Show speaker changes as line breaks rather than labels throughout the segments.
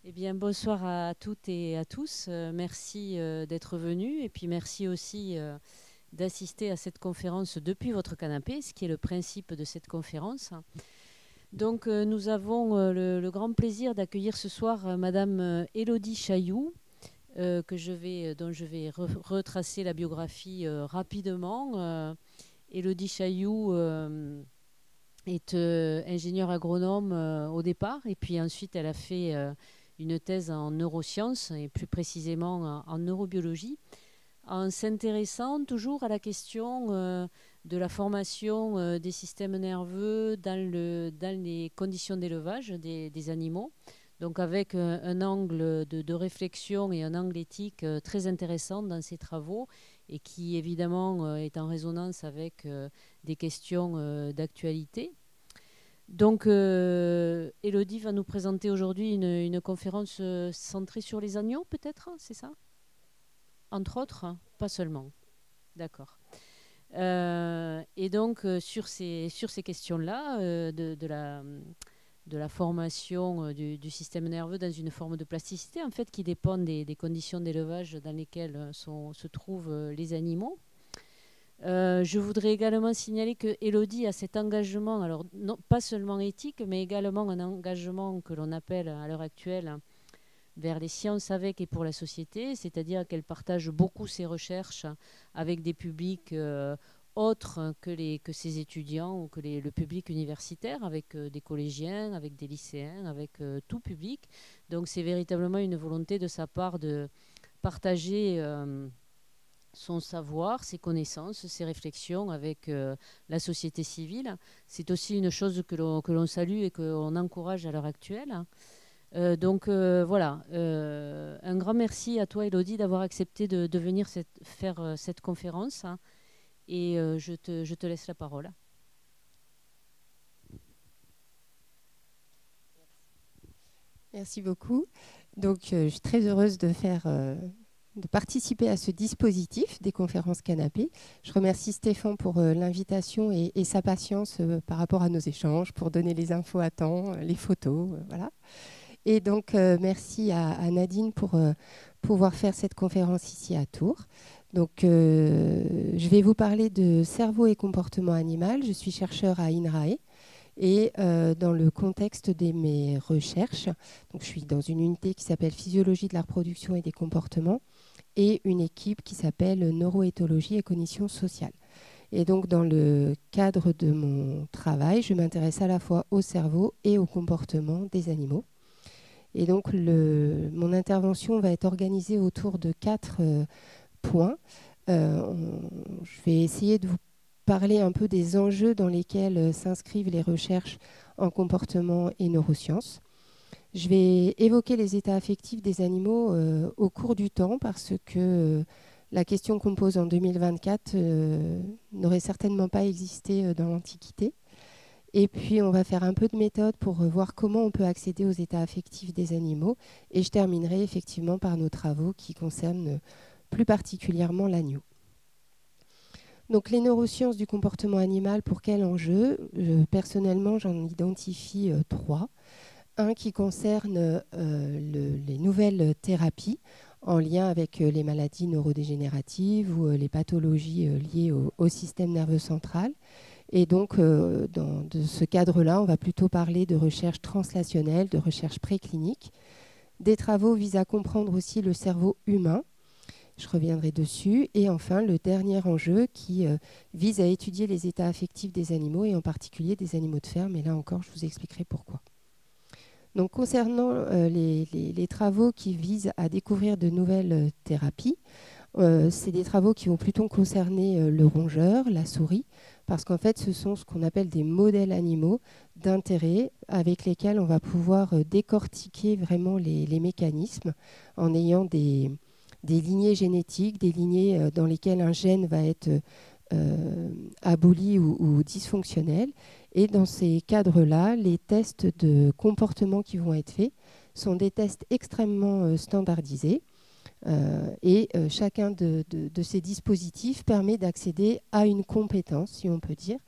Eh bien, bonsoir à toutes et à tous. Merci d'être venus et puis merci aussi d'assister à cette conférence depuis votre canapé, ce qui est le principe de cette conférence. Donc, nous avons le grand plaisir d'accueillir ce soir Madame Élodie Chailloux, dont je vais retracer la biographie rapidement. Élodie Chailloux est ingénieure agronome au départ, et puis ensuite elle a fait une thèse en neurosciences, et plus précisément en neurobiologie, en s'intéressant toujours à la question de la formation des systèmes nerveux dans les conditions d'élevage des animaux. Donc avec un angle de réflexion et un angle éthique très intéressant dans ses travaux, et qui évidemment est en résonance avec des questions d'actualité. Donc, Élodie va nous présenter aujourd'hui une conférence centrée sur les agneaux, peut-être, c'est ça? Entre autres, hein, pas seulement. D'accord. Et donc, sur ces questions-là, de la formation du système nerveux dans une forme de plasticité, en fait, qui dépend des conditions d'élevage dans lesquelles se trouvent les animaux. Je voudrais également signaler que Elodie a cet engagement, alors non, pas seulement éthique, mais également un engagement que l'on appelle à l'heure actuelle vers les sciences avec et pour la société, c'est-à-dire qu'elle partage beaucoup ses recherches avec des publics autres que ses étudiants ou le public universitaire, avec des collégiens, avec des lycéens, avec tout public. Donc c'est véritablement une volonté de sa part de partager son savoir, ses connaissances, ses réflexions avec la société civile. C'est aussi une chose que l'on salue et que l'on encourage à l'heure actuelle. Voilà, un grand merci à toi, Elodie, d'avoir accepté de venir faire cette conférence, hein, et je te laisse la parole.
Merci beaucoup. Donc, je suis très heureuse de participer à ce dispositif des conférences canapé. Je remercie Stéphane pour l'invitation et sa patience par rapport à nos échanges, pour donner les infos à temps, les photos, voilà. Et donc, merci à Nadine pour pouvoir faire cette conférence ici à Tours. Donc, je vais vous parler de cerveau et comportement animal. Je suis chercheur à INRAE. Et dans le contexte de mes recherches, donc je suis dans une unité qui s'appelle Physiologie de la reproduction et des comportements et une équipe qui s'appelle Neuroéthologie et cognition sociale. Et donc dans le cadre de mon travail, je m'intéresse à la fois au cerveau et au comportement des animaux. Et donc mon intervention va être organisée autour de 4 points. Je vais essayer de vous parler un peu des enjeux dans lesquels s'inscrivent les recherches en comportement et neurosciences. Je vais évoquer les états affectifs des animaux au cours du temps parce que la question qu'on pose en 2024 n'aurait certainement pas existé dans l'Antiquité. Et puis, on va faire un peu de méthode pour voir comment on peut accéder aux états affectifs des animaux. Et je terminerai effectivement par nos travaux qui concernent plus particulièrement l'agneau. Donc les neurosciences du comportement animal, pour quel enjeu? Personnellement, j'en identifie 3. Un qui concerne les nouvelles thérapies en lien avec les maladies neurodégénératives ou les pathologies liées au système nerveux central. Et donc, dans ce cadre-là, on va plutôt parler de recherche translationnelle, de recherche préclinique. Des travaux visent à comprendre aussi le cerveau humain. Je reviendrai dessus. Et enfin, le dernier enjeu qui vise à étudier les états affectifs des animaux et en particulier des animaux de ferme. Et là encore, je vous expliquerai pourquoi. Donc, concernant les travaux qui visent à découvrir de nouvelles thérapies, c'est des travaux qui vont plutôt concerner le rongeur, la souris, parce qu'en fait, ce sont ce qu'on appelle des modèles animaux d'intérêt avec lesquels on va pouvoir décortiquer vraiment les mécanismes en ayant des lignées génétiques, des lignées dans lesquelles un gène va être aboli ou dysfonctionnel. Et dans ces cadres-là, les tests de comportement qui vont être faits sont des tests extrêmement standardisés. Chacun de ces dispositifs permet d'accéder à une compétence, si on peut dire.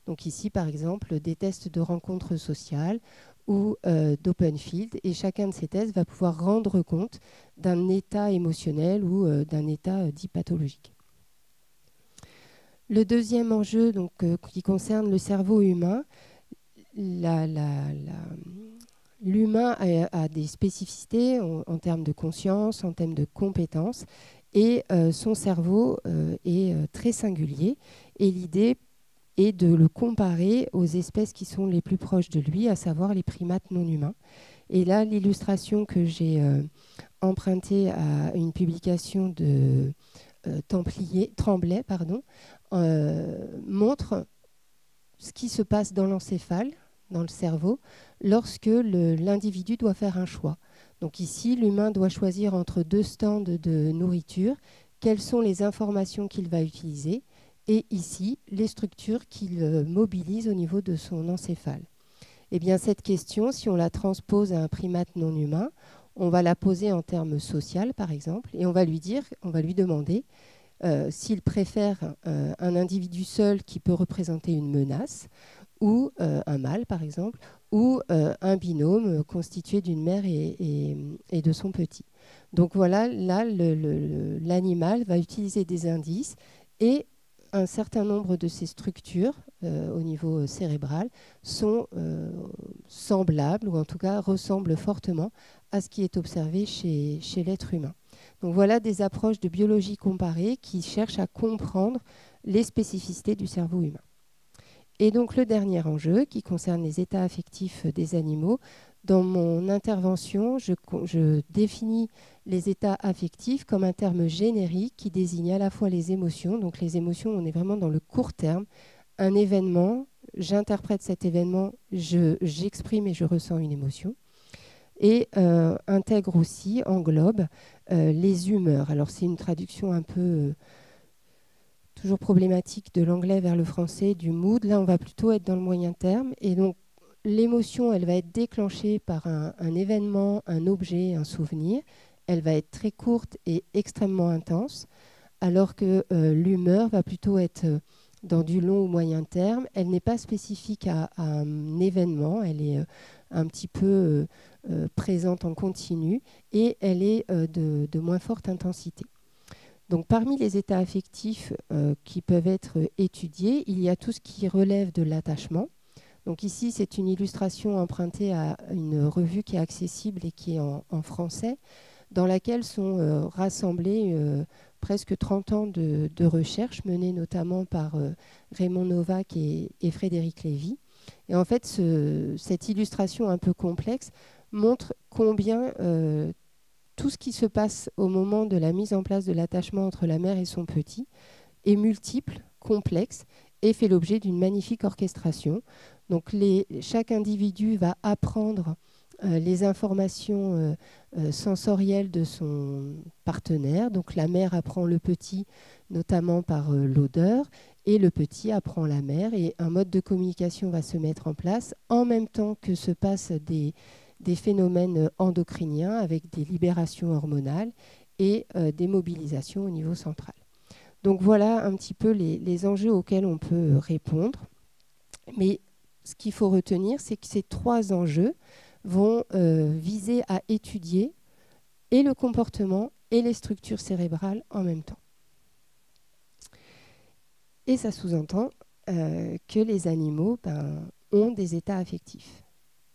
Donc ici, par exemple, des tests de rencontres sociales ou d'open field. Et chacun de ces tests va pouvoir rendre compte d'un état émotionnel ou d'un état dit pathologique. Le deuxième enjeu donc, qui concerne le cerveau humain, l'humain a des spécificités en termes de conscience, en termes de compétences, et son cerveau est très singulier. Et l'idée est de le comparer aux espèces qui sont les plus proches de lui, à savoir les primates non humains. Et là, l'illustration que j'ai empruntée à une publication de Tremblay, montre ce qui se passe dans l'encéphale, dans le cerveau, lorsque l'individu doit faire un choix. Donc ici, l'humain doit choisir entre deux stands de nourriture, quelles sont les informations qu'il va utiliser, et ici, les structures qu'il mobilise au niveau de son encéphale. Eh bien, cette question, si on la transpose à un primate non humain, on va la poser en termes social, par exemple, et on va lui demander s'il préfère un individu seul qui peut représenter une menace, ou un mâle, par exemple, ou un binôme constitué d'une mère et de son petit. Donc voilà, là, l'animal va utiliser des indices et un certain nombre de ces structures au niveau cérébral sont semblables, ou en tout cas ressemblent fortement à ce qui est observé chez l'être humain. Donc voilà des approches de biologie comparée qui cherchent à comprendre les spécificités du cerveau humain. Et donc le dernier enjeu qui concerne les états affectifs des animaux. Dans mon intervention, je définis les états affectifs comme un terme générique qui désigne à la fois les émotions. Donc les émotions, on est vraiment dans le court terme. Un événement, j'interprète cet événement, j'exprime et je ressens une émotion. Et intègre aussi, englobe les humeurs. Alors c'est une traduction un peu toujours problématique de l'anglais vers le français, du mood. Là, on va plutôt être dans le moyen terme. Et donc, l'émotion, elle va être déclenchée par un événement, un objet, un souvenir. Elle va être très courte et extrêmement intense, alors que l'humeur va plutôt être dans du long ou moyen terme. Elle n'est pas spécifique à un événement, elle est un petit peu présente en continu et elle est de moins forte intensité. Donc, parmi les états affectifs qui peuvent être étudiés, il y a tout ce qui relève de l'attachement. Donc ici, c'est une illustration empruntée à une revue qui est accessible et qui est en français, dans laquelle sont rassemblés presque 30 ans de recherche menées notamment par Raymond Novak et Frédéric Lévy. Et en fait, cette illustration un peu complexe montre combien tout ce qui se passe au moment de la mise en place de l'attachement entre la mère et son petit est multiple, complexe et fait l'objet d'une magnifique orchestration. Donc chaque individu va apprendre les informations sensorielles de son partenaire. Donc la mère apprend le petit notamment par l'odeur et le petit apprend la mère et un mode de communication va se mettre en place en même temps que se passent des phénomènes endocriniens avec des libérations hormonales et des mobilisations au niveau central. Donc voilà un petit peu les enjeux auxquels on peut répondre. Mais ce qu'il faut retenir, c'est que ces trois enjeux vont viser à étudier et le comportement et les structures cérébrales en même temps. Et ça sous-entend que les animaux ont des états affectifs.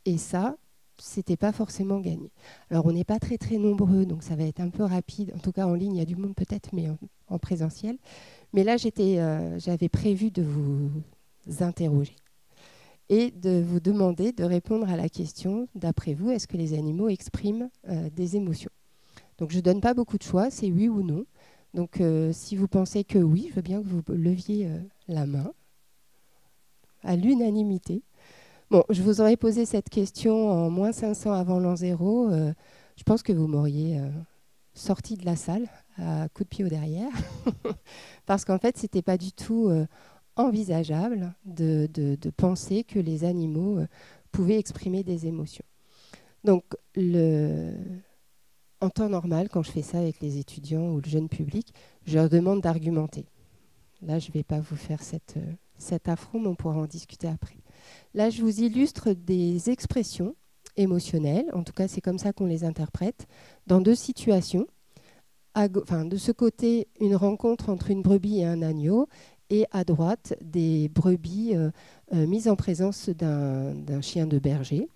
Et ça, c'était pas forcément gagné. Alors on n'est pas très très nombreux, donc ça va être un peu rapide. En tout cas en ligne, il y a du monde peut-être, mais en présentiel. Mais là, j'avais prévu de vous interroger et de vous demander de répondre à la question, d'après vous, est-ce que les animaux expriment des émotions? Donc je ne donne pas beaucoup de choix, c'est oui ou non. Donc si vous pensez que oui, je veux bien que vous leviez la main à l'unanimité. Bon, je vous aurais posé cette question en moins 500 avant l'an 0. Je pense que vous m'auriez sorti de la salle à coup de pied au derrière. Parce qu'en fait, ce n'était pas du tout envisageable de penser que les animaux pouvaient exprimer des émotions. Donc, en temps normal, quand je fais ça avec les étudiants ou le jeune public, je leur demande d'argumenter. Là, je ne vais pas vous faire cette cet affront, mais on pourra en discuter après. Là, je vous illustre des expressions émotionnelles, en tout cas c'est comme ça qu'on les interprète, dans deux situations. De ce côté, une rencontre entre une brebis et un agneau, et à droite, des brebis mises en présence d'un chien de berger.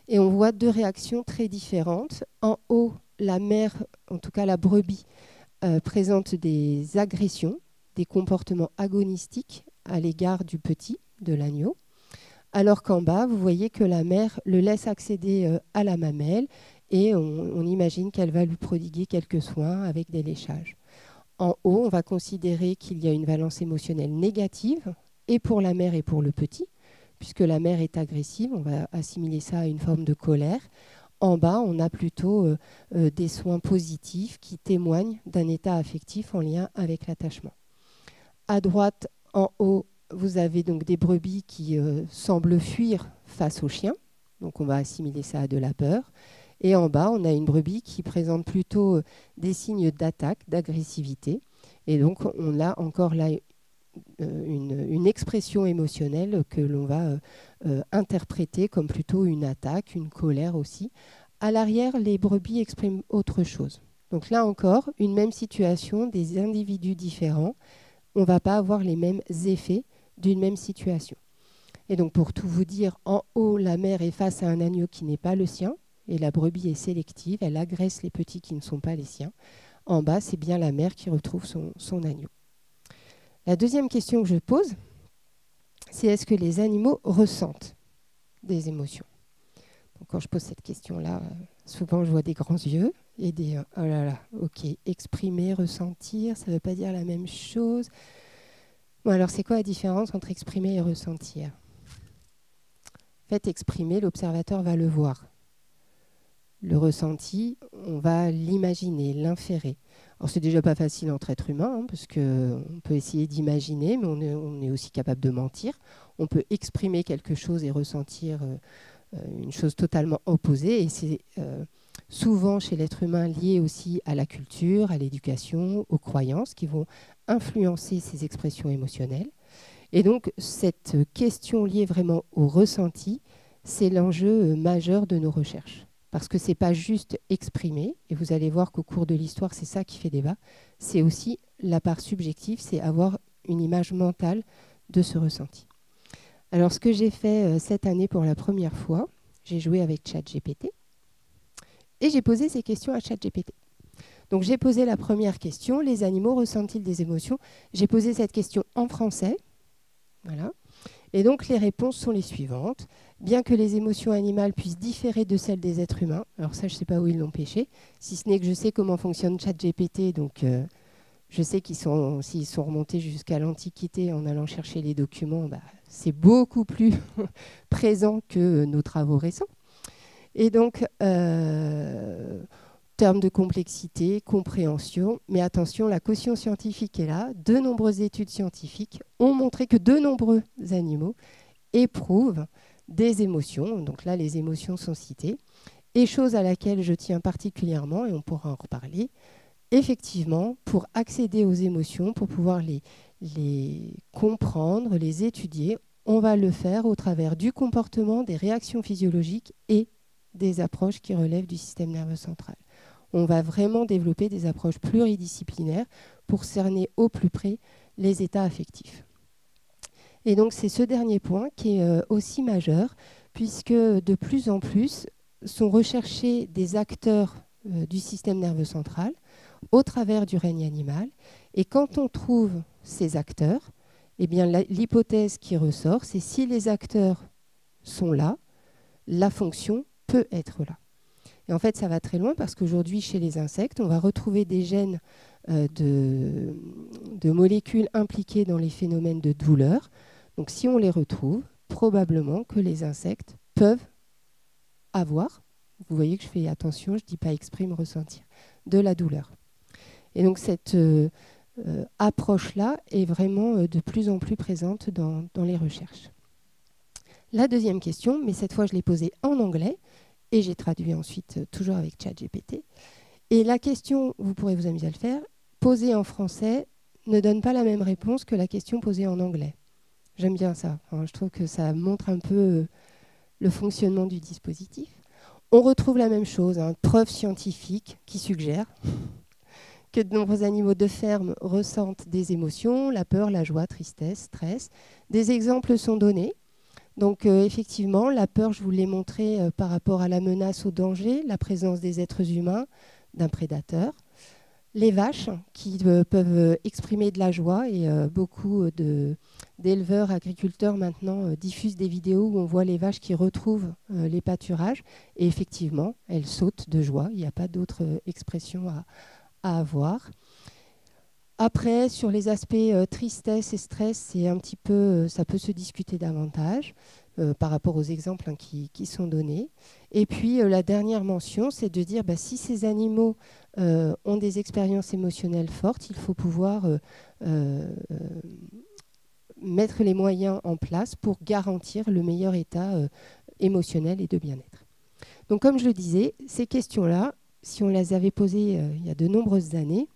Et on voit deux réactions très différentes. En haut, la mère, en tout cas la brebis, présente des agressions, des comportements agonistiques à l'égard du petit, de l'agneau. Alors qu'en bas, vous voyez que la mère le laisse accéder à la mamelle et on imagine qu'elle va lui prodiguer quelques soins avec des léchages. En haut, on va considérer qu'il y a une valence émotionnelle négative, et pour la mère et pour le petit, puisque la mère est agressive, on va assimiler ça à une forme de colère. En bas, on a plutôt des soins positifs qui témoignent d'un état affectif en lien avec l'attachement. À droite, en haut, vous avez donc des brebis qui semblent fuir face au chien, donc on va assimiler ça à de la peur. Et en bas, on a une brebis qui présente plutôt des signes d'attaque, d'agressivité. Et donc, on a encore là une expression émotionnelle que l'on va interpréter comme plutôt une attaque, une colère aussi. À l'arrière, les brebis expriment autre chose. Donc là encore, une même situation, des individus différents. On ne va pas avoir les mêmes effets d'une même situation. Et donc, pour tout vous dire, en haut, la mère est face à un agneau qui n'est pas le sien. Et la brebis est sélective, elle agresse les petits qui ne sont pas les siens. En bas, c'est bien la mère qui retrouve son agneau. La deuxième question que je pose, c'est est-ce que les animaux ressentent des émotions? Donc, quand je pose cette question-là, souvent je vois des grands yeux et des « oh là là, ok, exprimer, ressentir, ça ne veut pas dire la même chose ». Bon, alors c'est quoi la différence entre exprimer et ressentir? En fait, exprimer, l'observateur va le voir. Le ressenti, on va l'imaginer, l'inférer. Alors, c'est déjà pas facile entre êtres humains, hein, parce qu'on peut essayer d'imaginer, mais on est aussi capable de mentir. On peut exprimer quelque chose et ressentir une chose totalement opposée. Et c'est souvent chez l'être humain lié aussi à la culture, à l'éducation, aux croyances qui vont influencer ces expressions émotionnelles. Et donc, cette question liée vraiment au ressenti, c'est l'enjeu majeur de nos recherches. Parce que ce n'est pas juste exprimer, et vous allez voir qu'au cours de l'histoire, c'est ça qui fait débat, c'est aussi la part subjective, c'est avoir une image mentale de ce ressenti. Alors, ce que j'ai fait cette année pour la première fois, j'ai joué avec ChatGPT, et j'ai posé ces questions à ChatGPT. Donc, j'ai posé la première question, les animaux ressentent-ils des émotions? J'ai posé cette question en français, voilà. Et donc, les réponses sont les suivantes. Bien que les émotions animales puissent différer de celles des êtres humains, alors ça, je ne sais pas où ils l'ont pêché, si ce n'est que je sais comment fonctionne ChatGPT, donc je sais s'ils sont remontés jusqu'à l'Antiquité en allant chercher les documents, bah, c'est beaucoup plus présent que nos travaux récents. Et donc, termes de complexité, compréhension, mais attention, la caution scientifique est là. De nombreuses études scientifiques ont montré que de nombreux animaux éprouvent des émotions. Donc là, les émotions sont citées. Et chose à laquelle je tiens particulièrement, et on pourra en reparler, effectivement, pour accéder aux émotions, pour pouvoir les comprendre, les étudier, on va le faire au travers du comportement, des réactions physiologiques et des approches qui relèvent du système nerveux central. On va vraiment développer des approches pluridisciplinaires pour cerner au plus près les états affectifs. Et donc, c'est ce dernier point qui est aussi majeur, puisque de plus en plus sont recherchés des acteurs du système nerveux central au travers du règne animal. Et quand on trouve ces acteurs, eh bien, l'hypothèse qui ressort, c'est si les acteurs sont là, la fonction peut être là. Et en fait, ça va très loin parce qu'aujourd'hui, chez les insectes, on va retrouver des gènes de molécules impliquées dans les phénomènes de douleur. Donc, si on les retrouve, probablement que les insectes peuvent avoir, vous voyez que je fais attention, je ne dis pas exprime, ressentir, de la douleur. Et donc, cette approche-là est vraiment de plus en plus présente dans les recherches. La deuxième question, mais cette fois, je l'ai posée en anglais, et j'ai traduit ensuite, toujours avec ChatGPT. Et la question, vous pourrez vous amuser à le faire, posée en français ne donne pas la même réponse que la question posée en anglais. J'aime bien ça. Enfin, je trouve que ça montre un peu le fonctionnement du dispositif. On retrouve la même chose, preuve scientifique qui suggère que de nombreux animaux de ferme ressentent des émotions, la peur, la joie, tristesse, stress. Des exemples sont donnés. Donc effectivement, la peur, je vous l'ai montré par rapport à la menace, au danger, la présence des êtres humains, d'un prédateur. Les vaches qui peuvent exprimer de la joie et beaucoup d'éleveurs, agriculteurs maintenant diffusent des vidéos où on voit les vaches qui retrouvent les pâturages et effectivement, elles sautent de joie. Il n'y a pas d'autre expression à avoir. Après, sur les aspects tristesse et stress, c'est un petit peu, ça peut se discuter davantage par rapport aux exemples qui sont donnés. Et puis, la dernière mention, c'est de dire si ces animaux ont des expériences émotionnelles fortes, il faut pouvoir mettre les moyens en place pour garantir le meilleur état émotionnel et de bien-être. Donc, comme je le disais, ces questions-là, si on les avait posées il y a de nombreuses années,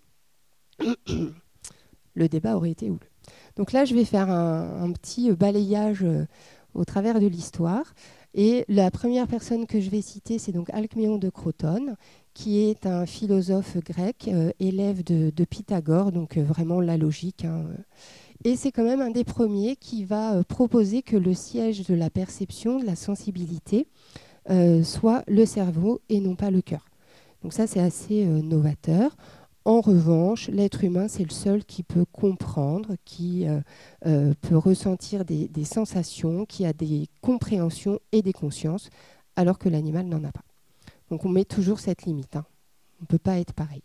le débat aurait été houleux. Donc là, je vais faire un petit balayage au travers de l'histoire. Et la première personne que je vais citer, c'est donc Alcméon de Crotone, qui est un philosophe grec, élève de Pythagore, donc vraiment la logique. Et c'est quand même un des premiers qui va proposer que le siège de la perception, de la sensibilité, soit le cerveau et non pas le cœur. Donc ça, c'est assez novateur. En revanche, l'être humain, c'est le seul qui peut comprendre, qui peut ressentir des sensations, qui a des compréhensions et des consciences, alors que l'animal n'en a pas. Donc on met toujours cette limite. On ne peut pas être pareil.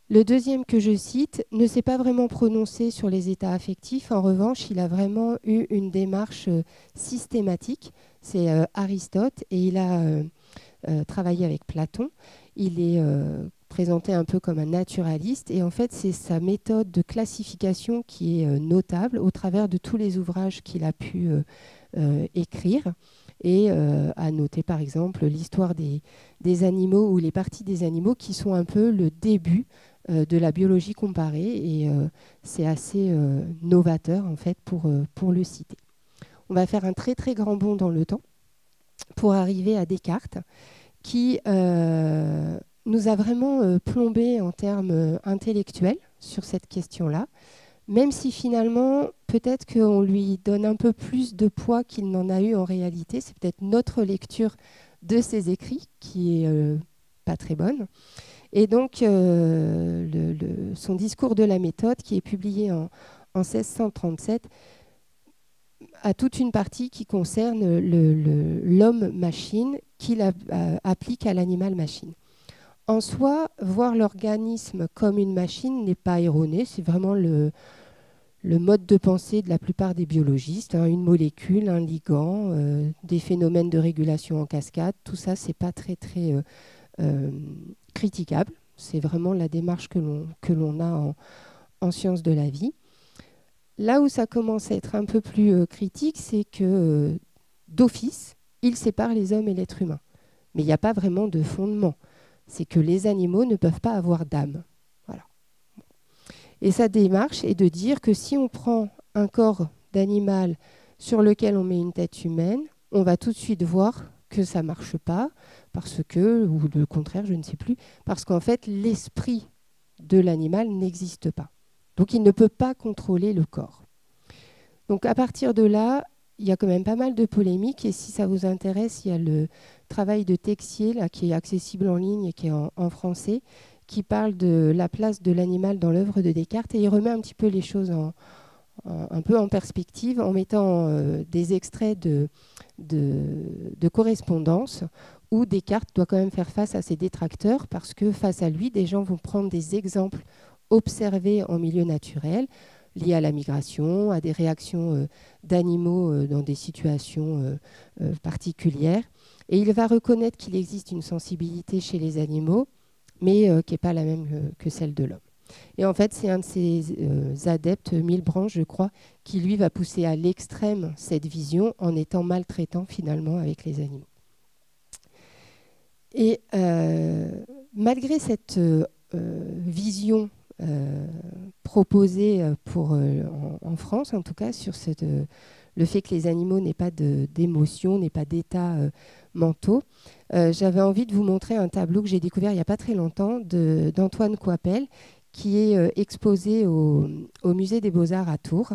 Le deuxième que je cite ne s'est pas vraiment prononcé sur les états affectifs. En revanche, il a vraiment eu une démarche systématique. C'est Aristote et il a travaillé avec Platon. Il est présenté un peu comme un naturaliste et en fait c'est sa méthode de classification qui est notable au travers de tous les ouvrages qu'il a pu écrire et à noter par exemple l'histoire des animaux ou les parties des animaux qui sont un peu le début de la biologie comparée et c'est assez novateur en fait pour le citer. On va faire un très très grand bond dans le temps pour arriver à Descartes qui nous a vraiment plombé en termes intellectuels sur cette question-là, même si finalement, peut-être qu'on lui donne un peu plus de poids qu'il n'en a eu en réalité. C'est peut-être notre lecture de ses écrits qui est pas très bonne. Et donc, son discours de la méthode, qui est publié en 1637, a toute une partie qui concerne l'homme-machine qu'il applique à l'animal-machine. En soi, voir l'organisme comme une machine n'est pas erroné, c'est vraiment le mode de pensée de la plupart des biologistes. Une molécule, un ligand, des phénomènes de régulation en cascade, tout ça, c'est pas très très critiquable. C'est vraiment la démarche que l'on a en sciences de la vie. Là où ça commence à être un peu plus critique, c'est que d'office, il sépare les hommes et l'être humain. Mais il n'y a pas vraiment de fondement. C'est que les animaux ne peuvent pas avoir d'âme. Voilà. Et sa démarche est de dire que si on prend un corps d'animal sur lequel on met une tête humaine, on va tout de suite voir que ça ne marche pas, parce que, ou le contraire, je ne sais plus, parce qu'en fait, l'esprit de l'animal n'existe pas. Donc il ne peut pas contrôler le corps. Donc à partir de là, il y a quand même pas mal de polémiques, et si ça vous intéresse, il y a le travail de Texier là, qui est accessible en ligne et qui est en français, qui parle de la place de l'animal dans l'œuvre de Descartes, et il remet un petit peu les choses un peu en perspective en mettant des extraits de correspondance où Descartes doit quand même faire face à ses détracteurs, parce que face à lui, des gens vont prendre des exemples observés en milieu naturel, liés à la migration, à des réactions d'animaux dans des situations particulières. Et il va reconnaître qu'il existe une sensibilité chez les animaux, mais qui n'est pas la même que celle de l'homme. Et en fait, c'est un de ses adeptes, Milbranche, je crois, qui lui va pousser à l'extrême cette vision en étant maltraitant finalement avec les animaux. Et malgré cette vision proposé en France, en tout cas, sur le fait que les animaux n'aient pas d'émotions, n'aient pas d'états mentaux. J'avais envie de vous montrer un tableau que j'ai découvert il n'y a pas très longtemps d'Antoine Coipel, qui est exposé au musée des Beaux-Arts à Tours.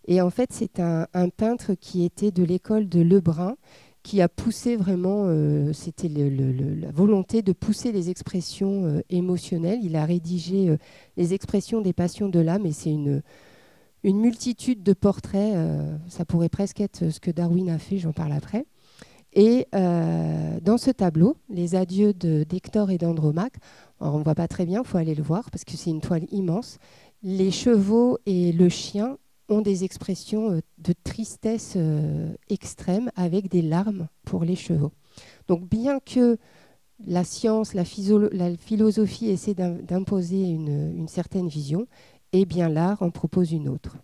Et en fait, c'est un peintre qui était de l'école de Lebrun, qui a poussé vraiment, c'était la volonté de pousser les expressions émotionnelles. Il a rédigé les expressions des passions de l'âme, et c'est une multitude de portraits. Ça pourrait presque être ce que Darwin a fait, j'en parle après. Et dans ce tableau, les adieux d'Hector et d'Andromaque, on ne voit pas très bien, il faut aller le voir parce que c'est une toile immense. Les chevaux et le chien ont des expressions de tristesse extrême avec des larmes pour les chevaux. Donc bien que la science, la philosophie essaie d'imposer une certaine vision, eh bien l'art en propose une autre.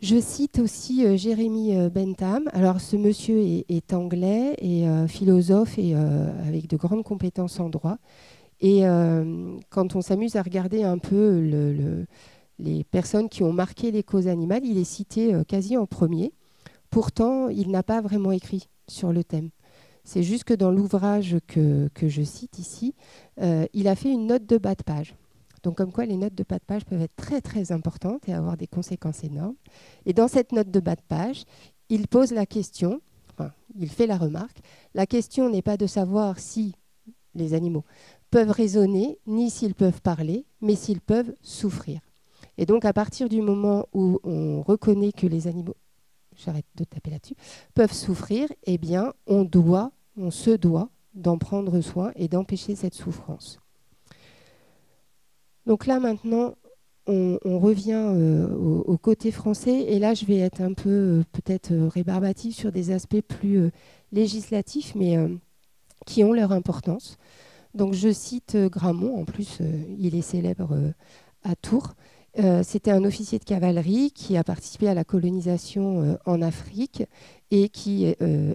Je cite aussi Jérémy Bentham. Alors, ce monsieur est anglais et philosophe et avec de grandes compétences en droit. Et quand on s'amuse à regarder un peu les personnes qui ont marqué les causes animales, il est cité quasi en premier. Pourtant, il n'a pas vraiment écrit sur le thème. C'est juste que dans l'ouvrage que je cite ici, il a fait une note de bas de page. Donc, comme quoi les notes de bas de page peuvent être très, très importantes et avoir des conséquences énormes. Et dans cette note de bas de page, il pose la question, enfin, il fait la remarque, la question n'est pas de savoir si les animaux peuvent raisonner, ni s'ils peuvent parler, mais s'ils peuvent souffrir. Et donc, à partir du moment où on reconnaît que les animaux, j'arrête de taper là-dessus, peuvent souffrir, eh bien, on se doit d'en prendre soin et d'empêcher cette souffrance. Donc là, maintenant, on revient au côté français. Et là, je vais être un peu peut-être rébarbative sur des aspects plus législatifs, mais qui ont leur importance. Donc je cite Gramont, en plus, il est célèbre à Tours. C'était un officier de cavalerie qui a participé à la colonisation en Afrique et qui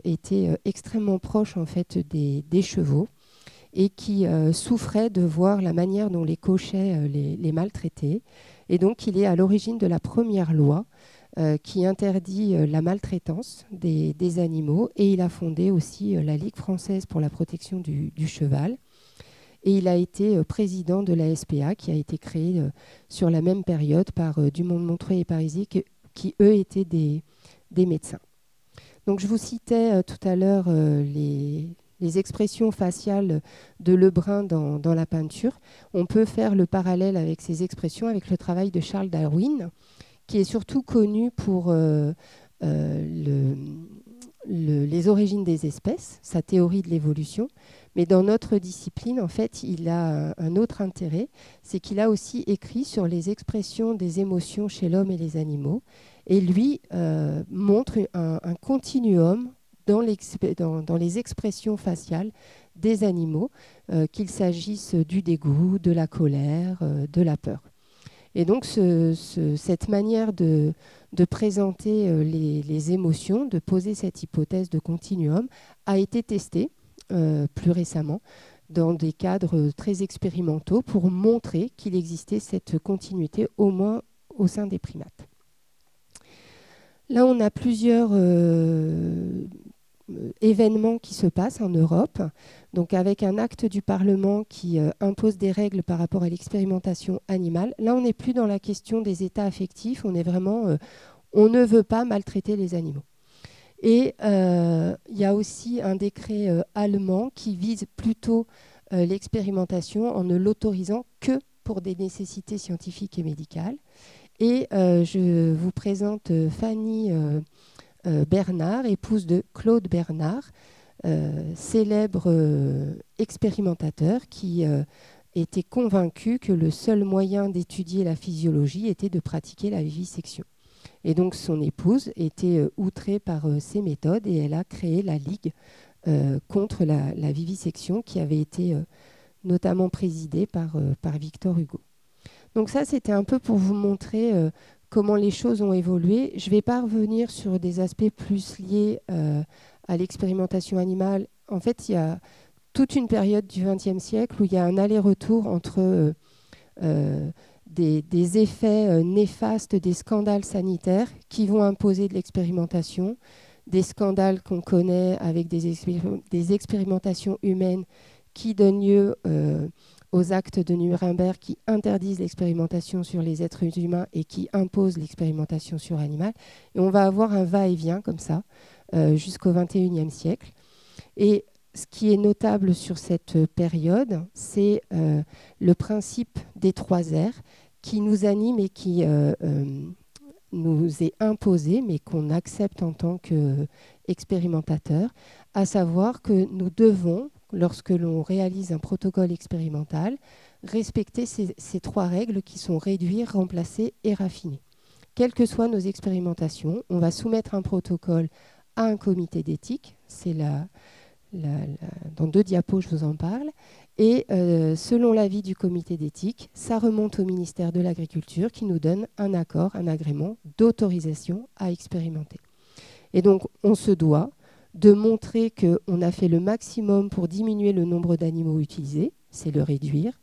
était extrêmement proche en fait, des chevaux, et qui souffrait de voir la manière dont les cochers les maltraitaient. Et donc, il est à l'origine de la première loi qui interdit la maltraitance des animaux. Et il a fondé aussi la Ligue française pour la protection du cheval. Et il a été président de la SPA, qui a été créée sur la même période par Dumont de Montreuil et Parisis, qui eux étaient des médecins. Donc, je vous citais tout à l'heure les expressions faciales de Lebrun dans la peinture. On peut faire le parallèle avec ces expressions avec le travail de Charles Darwin, qui est surtout connu pour les origines des espèces, sa théorie de l'évolution. Mais dans notre discipline, en fait, il a un autre intérêt, c'est qu'il a aussi écrit sur les expressions des émotions chez l'homme et les animaux. Et lui montre un continuum dans les expressions faciales des animaux, qu'il s'agisse du dégoût, de la colère, de la peur. Et donc cette manière de présenter les émotions, de poser cette hypothèse de continuum, a été testée plus récemment dans des cadres très expérimentaux pour montrer qu'il existait cette continuité, au moins au sein des primates. Là, on a plusieurs événements qui se passent en Europe, donc avec un acte du Parlement qui impose des règles par rapport à l'expérimentation animale. Là, on n'est plus dans la question des états affectifs, on est vraiment, on ne veut pas maltraiter les animaux. Et il y a aussi un décret allemand qui vise plutôt l'expérimentation en ne l'autorisant que pour des nécessités scientifiques et médicales. Et je vous présente Fanny Bernard, épouse de Claude Bernard, célèbre expérimentateur qui était convaincu que le seul moyen d'étudier la physiologie était de pratiquer la vivisection. Et donc son épouse était outrée par ces méthodes et elle a créé la Ligue contre la vivisection qui avait été notamment présidée par Victor Hugo. Donc ça, c'était un peu pour vous montrer comment les choses ont évolué. Je ne vais pas revenir sur des aspects plus liés à l'expérimentation animale. En fait, il y a toute une période du XXe siècle où il y a un aller-retour entre des effets néfastes des scandales sanitaires qui vont imposer de l'expérimentation, des scandales qu'on connaît avec des expérimentations humaines qui donnent lieu aux actes de Nuremberg qui interdisent l'expérimentation sur les êtres humains et qui imposent l'expérimentation sur l'animal. Et on va avoir un va-et-vient comme ça jusqu'au XXIe siècle. Et ce qui est notable sur cette période, c'est le principe des 3 R qui nous anime et qui nous est imposé, mais qu'on accepte en tant qu'expérimentateur, à savoir que nous devons, lorsque l'on réalise un protocole expérimental, respecter ces 3 règles qui sont réduire, remplacer et raffiner. Quelles que soient nos expérimentations, on va soumettre un protocole à un comité d'éthique, c'est dans 2 diapos, je vous en parle. Et selon l'avis du comité d'éthique, ça remonte au ministère de l'Agriculture qui nous donne un accord, un agrément d'autorisation à expérimenter. Et donc, on se doit de montrer qu'on a fait le maximum pour diminuer le nombre d'animaux utilisés, c'est le réduire,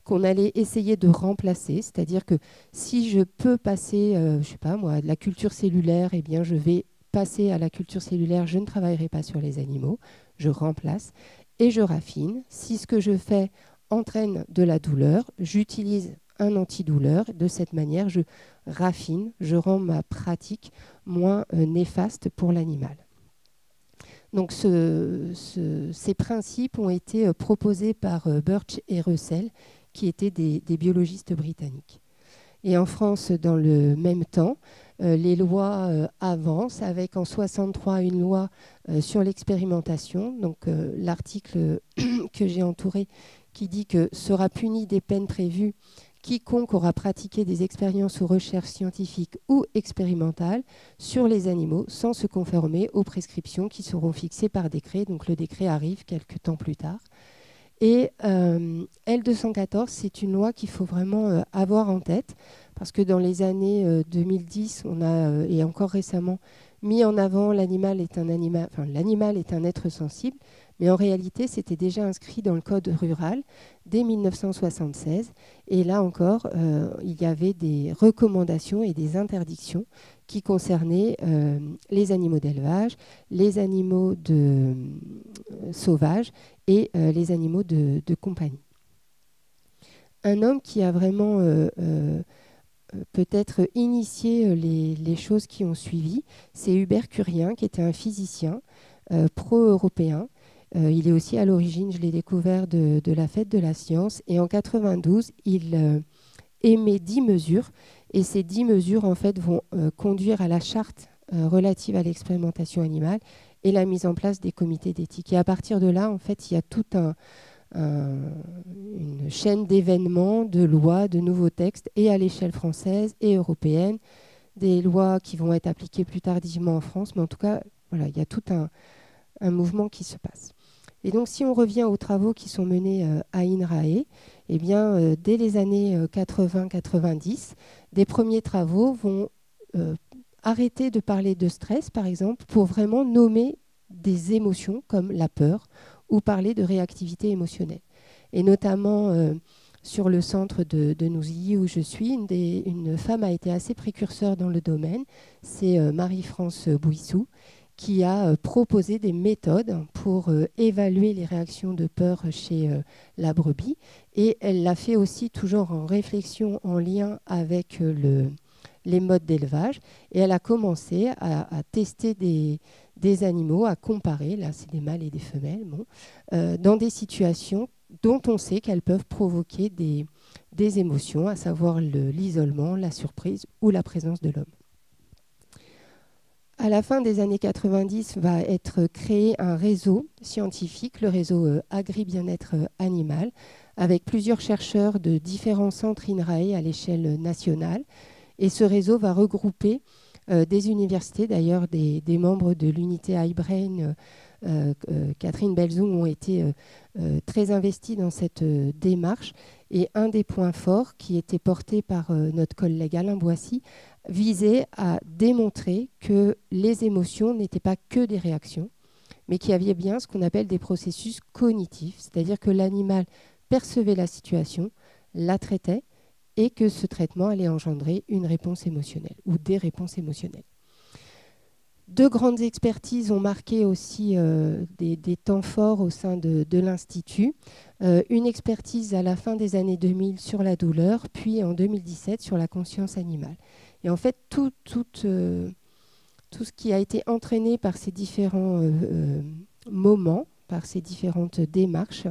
qu'on allait essayer de remplacer, c'est-à-dire que si je peux passer, je ne sais pas moi, de la culture cellulaire, eh bien je vais passer à la culture cellulaire, je ne travaillerai pas sur les animaux, je remplace et je raffine. Si ce que je fais entraîne de la douleur, j'utilise un antidouleur. De cette manière, je raffine, je rends ma pratique moins néfaste pour l'animal. Donc ces principes ont été proposés par Birch et Russell, qui étaient des biologistes britanniques. Et en France, dans le même temps, les lois avancent avec en 1963 une loi sur l'expérimentation. Donc l'article que j'ai entouré qui dit que sera puni des peines prévues quiconque aura pratiqué des expériences ou recherches scientifiques ou expérimentales sur les animaux sans se conformer aux prescriptions qui seront fixées par décret. Donc le décret arrive quelques temps plus tard. Et L214, c'est une loi qu'il faut vraiment avoir en tête, parce que dans les années 2010, on a, et encore récemment, mis en avant l'animal est un être sensible, mais en réalité, c'était déjà inscrit dans le code rural dès 1976. Et là encore, il y avait des recommandations et des interdictions qui concernaient les animaux d'élevage, les animaux sauvages et les animaux de compagnie. Un homme qui a vraiment peut-être initié les choses qui ont suivi, c'est Hubert Curien, qui était un physicien pro-européen. Il est aussi à l'origine, je l'ai découvert, de la fête de la science. Et en 92, il émet 10 mesures. Et ces 10 mesures, en fait, vont conduire à la charte relative à l'expérimentation animale et la mise en place des comités d'éthique. Et à partir de là, en fait, il y a toute une chaîne d'événements, de lois, de nouveaux textes, et à l'échelle française et européenne, des lois qui vont être appliquées plus tardivement en France. Mais en tout cas, voilà, il y a tout un mouvement qui se passe. Et donc, si on revient aux travaux qui sont menés à INRAE, eh bien, dès les années 80-90, des premiers travaux vont arrêter de parler de stress, par exemple, pour vraiment nommer des émotions comme la peur ou parler de réactivité émotionnelle. Et notamment sur le centre de Nouzilly où je suis, une femme a été assez précurseur dans le domaine, c'est Marie-France Bouissou, qui a proposé des méthodes pour évaluer les réactions de peur chez la brebis. Et elle l'a fait aussi toujours en réflexion, en lien avec les modes d'élevage. Et elle a commencé à tester des animaux, à comparer, là c'est des mâles et des femelles, dans des situations dont on sait qu'elles peuvent provoquer des émotions, à savoir l'isolement, la surprise ou la présence de l'homme. À la fin des années 90, va être créé un réseau scientifique, le réseau Agri-Bien-être Animal, avec plusieurs chercheurs de différents centres INRAE à l'échelle nationale. Et ce réseau va regrouper des universités, d'ailleurs des membres de l'unité iBrain, Catherine Belzoum, ont été très investis dans cette démarche. Et un des points forts qui était porté par notre collègue Alain Boissy visait à démontrer que les émotions n'étaient pas que des réactions, mais qu'il y avait bien ce qu'on appelle des processus cognitifs, c'est-à-dire que l'animal percevait la situation, la traitait, et que ce traitement allait engendrer une réponse émotionnelle ou des réponses émotionnelles. Deux grandes expertises ont marqué aussi des temps forts au sein de l'Institut. Une expertise à la fin des années 2000 sur la douleur, puis en 2017 sur la conscience animale. Et en fait, tout ce qui a été entraîné par ces différents moments, par ces différentes démarches,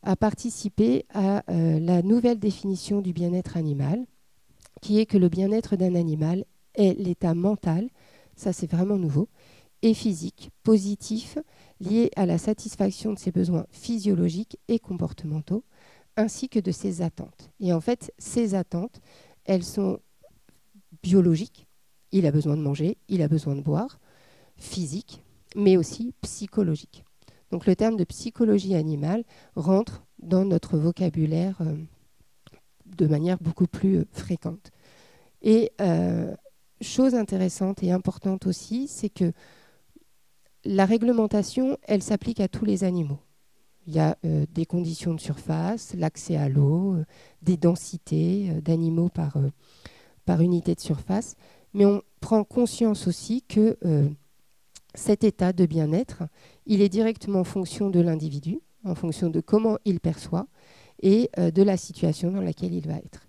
a participé à la nouvelle définition du bien-être animal, qui est que le bien-être d'un animal est l'état mental, ça c'est vraiment nouveau, et physique, positif, lié à la satisfaction de ses besoins physiologiques et comportementaux, ainsi que de ses attentes. Et en fait, ces attentes, elles sont biologiques. Il a besoin de manger, il a besoin de boire, physique, mais aussi psychologique. Donc le terme de psychologie animale rentre dans notre vocabulaire de manière beaucoup plus fréquente. Et chose intéressante et importante aussi, c'est que la réglementation, elle s'applique à tous les animaux. Il y a des conditions de surface, l'accès à l'eau, des densités d'animaux par unité de surface, mais on prend conscience aussi que cet état de bien-être, il est directement en fonction de l'individu, en fonction de comment il perçoit et de la situation dans laquelle il va être.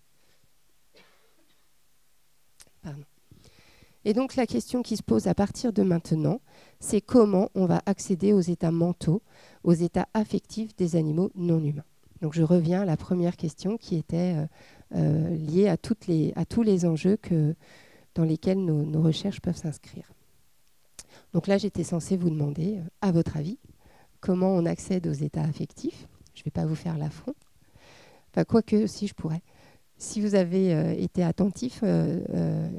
Pardon. Et donc la question qui se pose à partir de maintenant, c'est comment on va accéder aux états mentaux, aux états affectifs des animaux non humains. Donc je reviens à la première question qui était liée à tous les enjeux dans lesquels nos recherches peuvent s'inscrire. Donc là, j'étais censée vous demander, à votre avis, comment on accède aux états affectifs. Je ne vais pas vous faire l'affront. Enfin, quoique, si je pourrais. Si vous avez été attentif,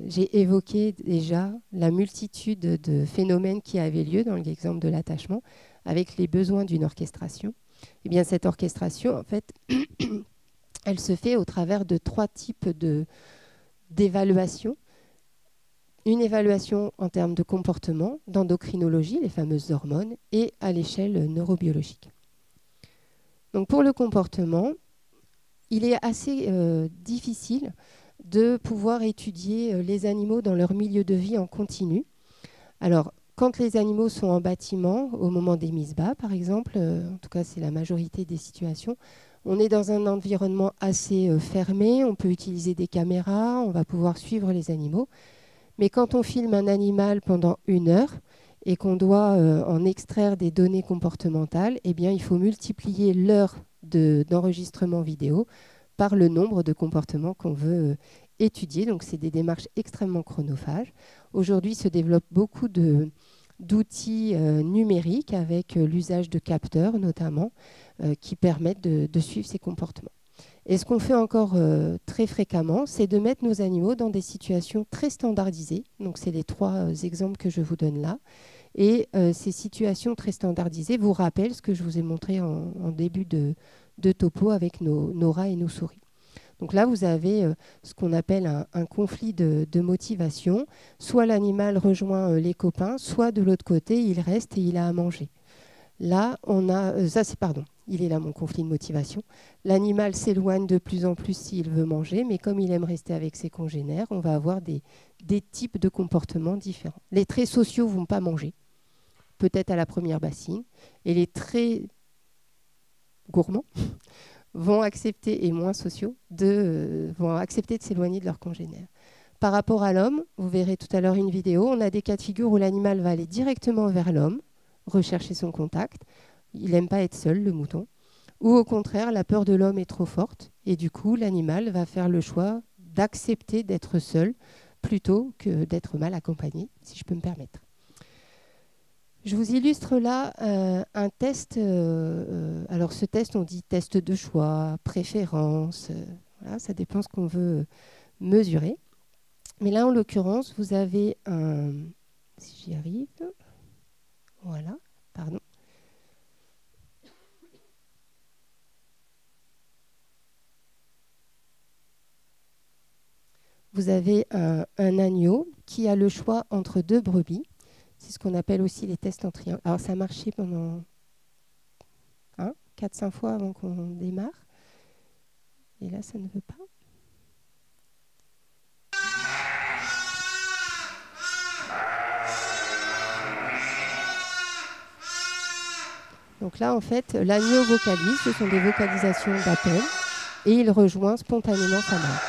j'ai évoqué déjà la multitude de phénomènes qui avaient lieu dans l'exemple de l'attachement avec les besoins d'une orchestration. Eh bien, cette orchestration, en fait, elle se fait au travers de 3 types d'évaluation. Une évaluation en termes de comportement, d'endocrinologie, les fameuses hormones, et à l'échelle neurobiologique. Donc pour le comportement, il est assez difficile de pouvoir étudier les animaux dans leur milieu de vie en continu. Alors, quand les animaux sont en bâtiment, au moment des mises bas, par exemple, en tout cas c'est la majorité des situations, on est dans un environnement assez fermé, on peut utiliser des caméras, on va pouvoir suivre les animaux. Mais quand on filme un animal pendant 1 heure et qu'on doit en extraire des données comportementales, eh bien, il faut multiplier l'heure d'enregistrement vidéo par le nombre de comportements qu'on veut étudier. Donc, c'est des démarches extrêmement chronophages. Aujourd'hui, se développent beaucoup d'outils numériques avec l'usage de capteurs, notamment, qui permettent de suivre ces comportements. Et ce qu'on fait encore très fréquemment, c'est de mettre nos animaux dans des situations très standardisées. Donc, c'est les 3 exemples que je vous donne là. Et ces situations très standardisées vous rappellent ce que je vous ai montré en début de topo avec nos rats et nos souris. Donc là, vous avez ce qu'on appelle un conflit de motivation. Soit l'animal rejoint les copains, soit de l'autre côté, il reste et il a à manger. Là, on a... il est là mon conflit de motivation. L'animal s'éloigne de plus en plus s'il veut manger, mais comme il aime rester avec ses congénères, on va avoir des types de comportements différents. Les très sociaux ne vont pas manger, peut-être à la première bassine, et les très gourmands vont accepter, et moins sociaux, vont accepter de s'éloigner de leurs congénères. Par rapport à l'homme, vous verrez tout à l'heure une vidéo, on a des cas de figure où l'animal va aller directement vers l'homme, rechercher son contact. Il n'aime pas être seul, le mouton. Ou au contraire, la peur de l'homme est trop forte et du coup, l'animal va faire le choix d'accepter d'être seul plutôt que d'être mal accompagné, si je peux me permettre. Je vous illustre là un test. Alors ce test, on dit test de choix, préférence. Voilà, ça dépend ce qu'on veut mesurer. Mais là, en l'occurrence, vous avez un... Si j'y arrive... Voilà, pardon. Vous avez un agneau qui a le choix entre 2 brebis. C'est ce qu'on appelle aussi les tests en triangle. Alors, ça a marché pendant 4-5 fois avant qu'on démarre. Et là, ça ne veut pas. Donc là, en fait, l'agneau vocalise, ce sont des vocalisations d'appel, et il rejoint spontanément sa mère.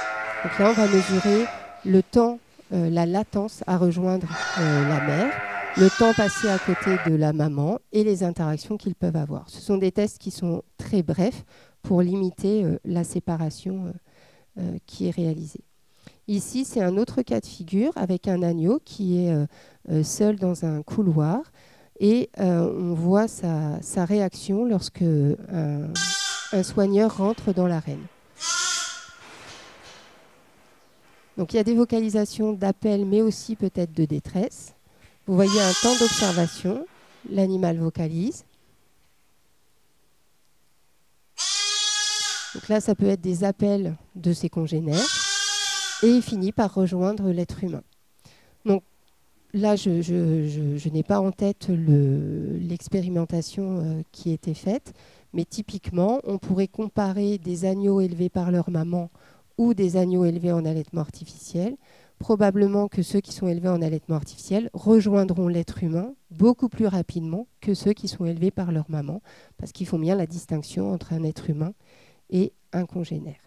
Donc là, on va mesurer le temps, la latence à rejoindre la mère, le temps passé à côté de la maman et les interactions qu'ils peuvent avoir. Ce sont des tests qui sont très brefs pour limiter la séparation qui est réalisée. Ici, c'est un autre cas de figure avec un agneau qui est seul dans un couloir et on voit sa réaction lorsque un soigneur rentre dans l'arène. Donc il y a des vocalisations d'appel, mais aussi peut-être de détresse. Vous voyez un temps d'observation, l'animal vocalise. Donc là, ça peut être des appels de ses congénères et il finit par rejoindre l'être humain. Donc là, je n'ai pas en tête l'expérimentation qui a été faite, mais typiquement, on pourrait comparer des agneaux élevés par leur maman ou des agneaux élevés en allaitement artificiel. Probablement que ceux qui sont élevés en allaitement artificiel rejoindront l'être humain beaucoup plus rapidement que ceux qui sont élevés par leur maman, parce qu'ils font bien la distinction entre un être humain et un congénère.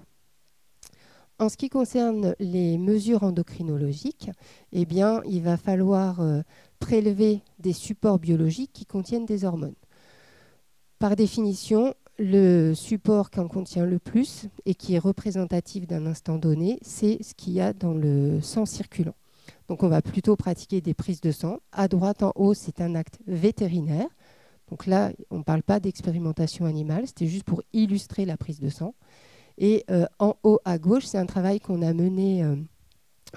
En ce qui concerne les mesures endocrinologiques, eh bien, il va falloir prélever des supports biologiques qui contiennent des hormones. Par définition, le support qui en contient le plus et qui est représentatif d'un instant donné, c'est ce qu'il y a dans le sang circulant. Donc on va plutôt pratiquer des prises de sang. À droite en haut, c'est un acte vétérinaire. Donc là, on ne parle pas d'expérimentation animale, c'était juste pour illustrer la prise de sang. Et en haut à gauche, c'est un travail qu'on a mené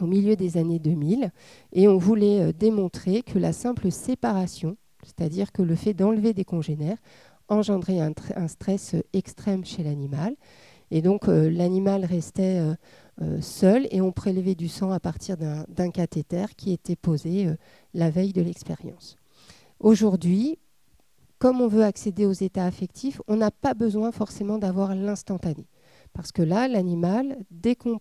au milieu des années 2000 et on voulait démontrer que la simple séparation, c'est-à-dire que le fait d'enlever des congénères, engendrait un stress extrême chez l'animal. Et donc, l'animal restait seul et on prélevait du sang à partir d'un cathéter qui était posé la veille de l'expérience. Aujourd'hui, comme on veut accéder aux états affectifs, on n'a pas besoin forcément d'avoir l'instantané. Parce que là, l'animal, dès qu'on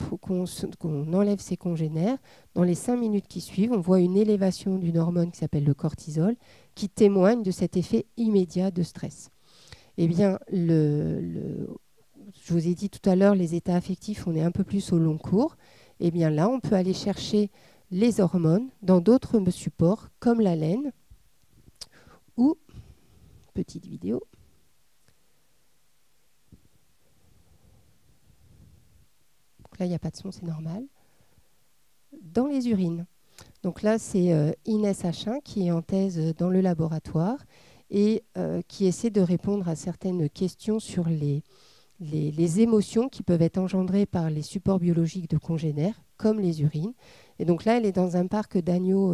enlève ses congénères, dans les 5 minutes qui suivent, on voit une élévation d'une hormone qui s'appelle le cortisol, qui témoigne de cet effet immédiat de stress. Eh bien, je vous ai dit tout à l'heure, les états affectifs, on est un peu plus au long cours. Eh bien là, on peut aller chercher les hormones dans d'autres supports, comme la laine, ou, petite vidéo, donc là, il n'y a pas de son, c'est normal, dans les urines. Donc là, c'est Inès Achin qui est en thèse dans le laboratoire et qui essaie de répondre à certaines questions sur les émotions qui peuvent être engendrées par les supports biologiques de congénères, comme les urines. Et donc là, elle est dans un parc d'agneaux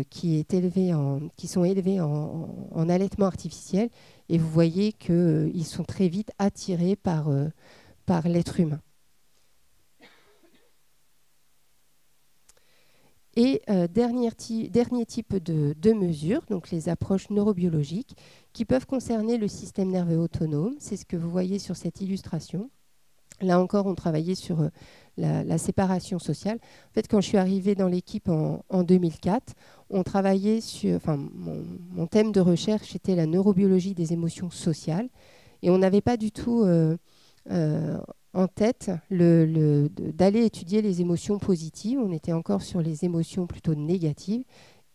qui sont élevés en allaitement artificiel. Et vous voyez qu'ils sont très vite attirés par l'être humain. Et dernier type de mesures, donc les approches neurobiologiques, qui peuvent concerner le système nerveux autonome. C'est ce que vous voyez sur cette illustration. Là encore, on travaillait sur la séparation sociale. En fait, quand je suis arrivée dans l'équipe en 2004, on travaillait sur... Enfin, mon thème de recherche était la neurobiologie des émotions sociales. Et on n'avait pas du tout en tête d'aller étudier les émotions positives. On était encore sur les émotions plutôt négatives.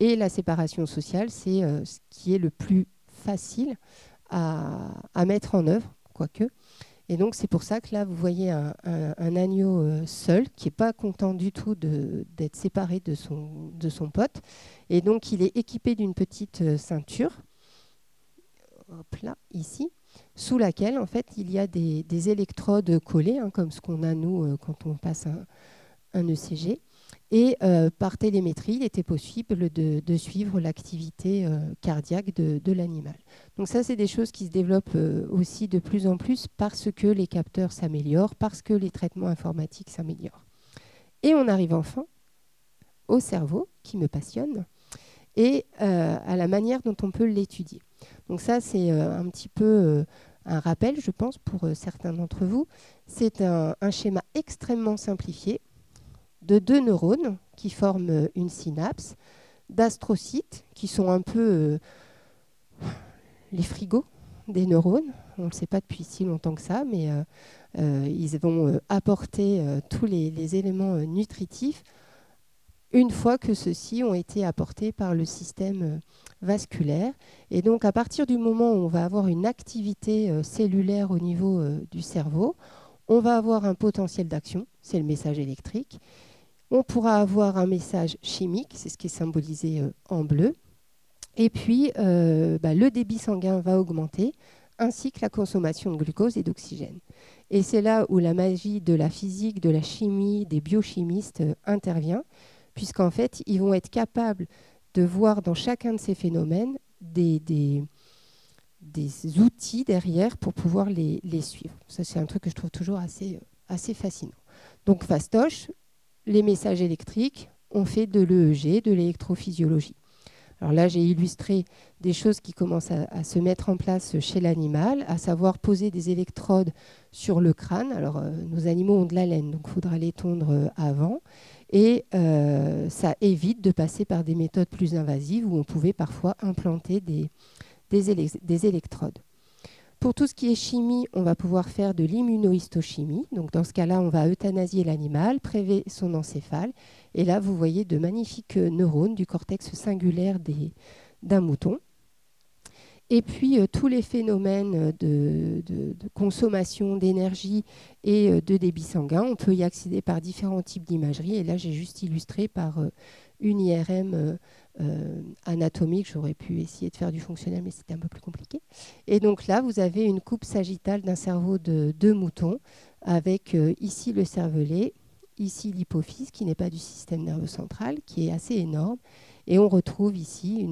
Et la séparation sociale, c'est ce qui est le plus facile à mettre en œuvre, quoique. Et donc, c'est pour ça que là, vous voyez un agneau seul, qui n'est pas content du tout d'être séparé de son pote. Et donc, il est équipé d'une petite ceinture, hop là, ici, sous laquelle, en fait, il y a des électrodes collées, hein, comme ce qu'on a, nous, quand on passe un ECG. Et par télémétrie, il était possible de suivre l'activité cardiaque de l'animal. Donc ça, c'est des choses qui se développent aussi de plus en plus parce que les capteurs s'améliorent, parce que les traitements informatiques s'améliorent. Et on arrive enfin au cerveau, qui me passionne, et à la manière dont on peut l'étudier. Donc ça, c'est un petit peu un rappel, je pense, pour certains d'entre vous. C'est un schéma extrêmement simplifié de 2 neurones qui forment une synapse, d'astrocytes qui sont un peu les frigos des neurones. On ne le sait pas depuis si longtemps que ça, mais ils vont apporter tous les éléments nutritifs une fois que ceux-ci ont été apportés par le système vasculaire. Et donc, à partir du moment où on va avoir une activité cellulaire au niveau du cerveau, on va avoir un potentiel d'action, c'est le message électrique. On pourra avoir un message chimique, c'est ce qui est symbolisé en bleu. Et puis, le débit sanguin va augmenter, ainsi que la consommation de glucose et d'oxygène. Et c'est là où la magie de la physique, de la chimie, des biochimistes intervient, puisqu'en fait, ils vont être capables de voir dans chacun de ces phénomènes des outils derrière pour pouvoir les suivre. Ça, c'est un truc que je trouve toujours assez fascinant. Donc, fastoche, les messages électriques, on fait de l'EEG, de l'électrophysiologie. Alors là, j'ai illustré des choses qui commencent à se mettre en place chez l'animal, à savoir poser des électrodes sur le crâne. Alors, nos animaux ont de la laine, donc il faudra les tondre avant. Et ça évite de passer par des méthodes plus invasives où on pouvait parfois implanter des électrodes. Pour tout ce qui est chimie, on va pouvoir faire de l'immunohistochimie. Donc dans ce cas-là, on va euthanasier l'animal, prélever son encéphale. Et là, vous voyez de magnifiques neurones du cortex singulaire d'un mouton. Et puis, tous les phénomènes de consommation d'énergie et de débit sanguin, on peut y accéder par différents types d'imagerie. Et là, j'ai juste illustré par une IRM anatomique. J'aurais pu essayer de faire du fonctionnel, mais c'était un peu plus compliqué. Et donc là, vous avez une coupe sagittale d'un cerveau de mouton avec ici le cervelet, ici l'hypophyse, qui n'est pas du système nerveux central, qui est assez énorme. Et on retrouve ici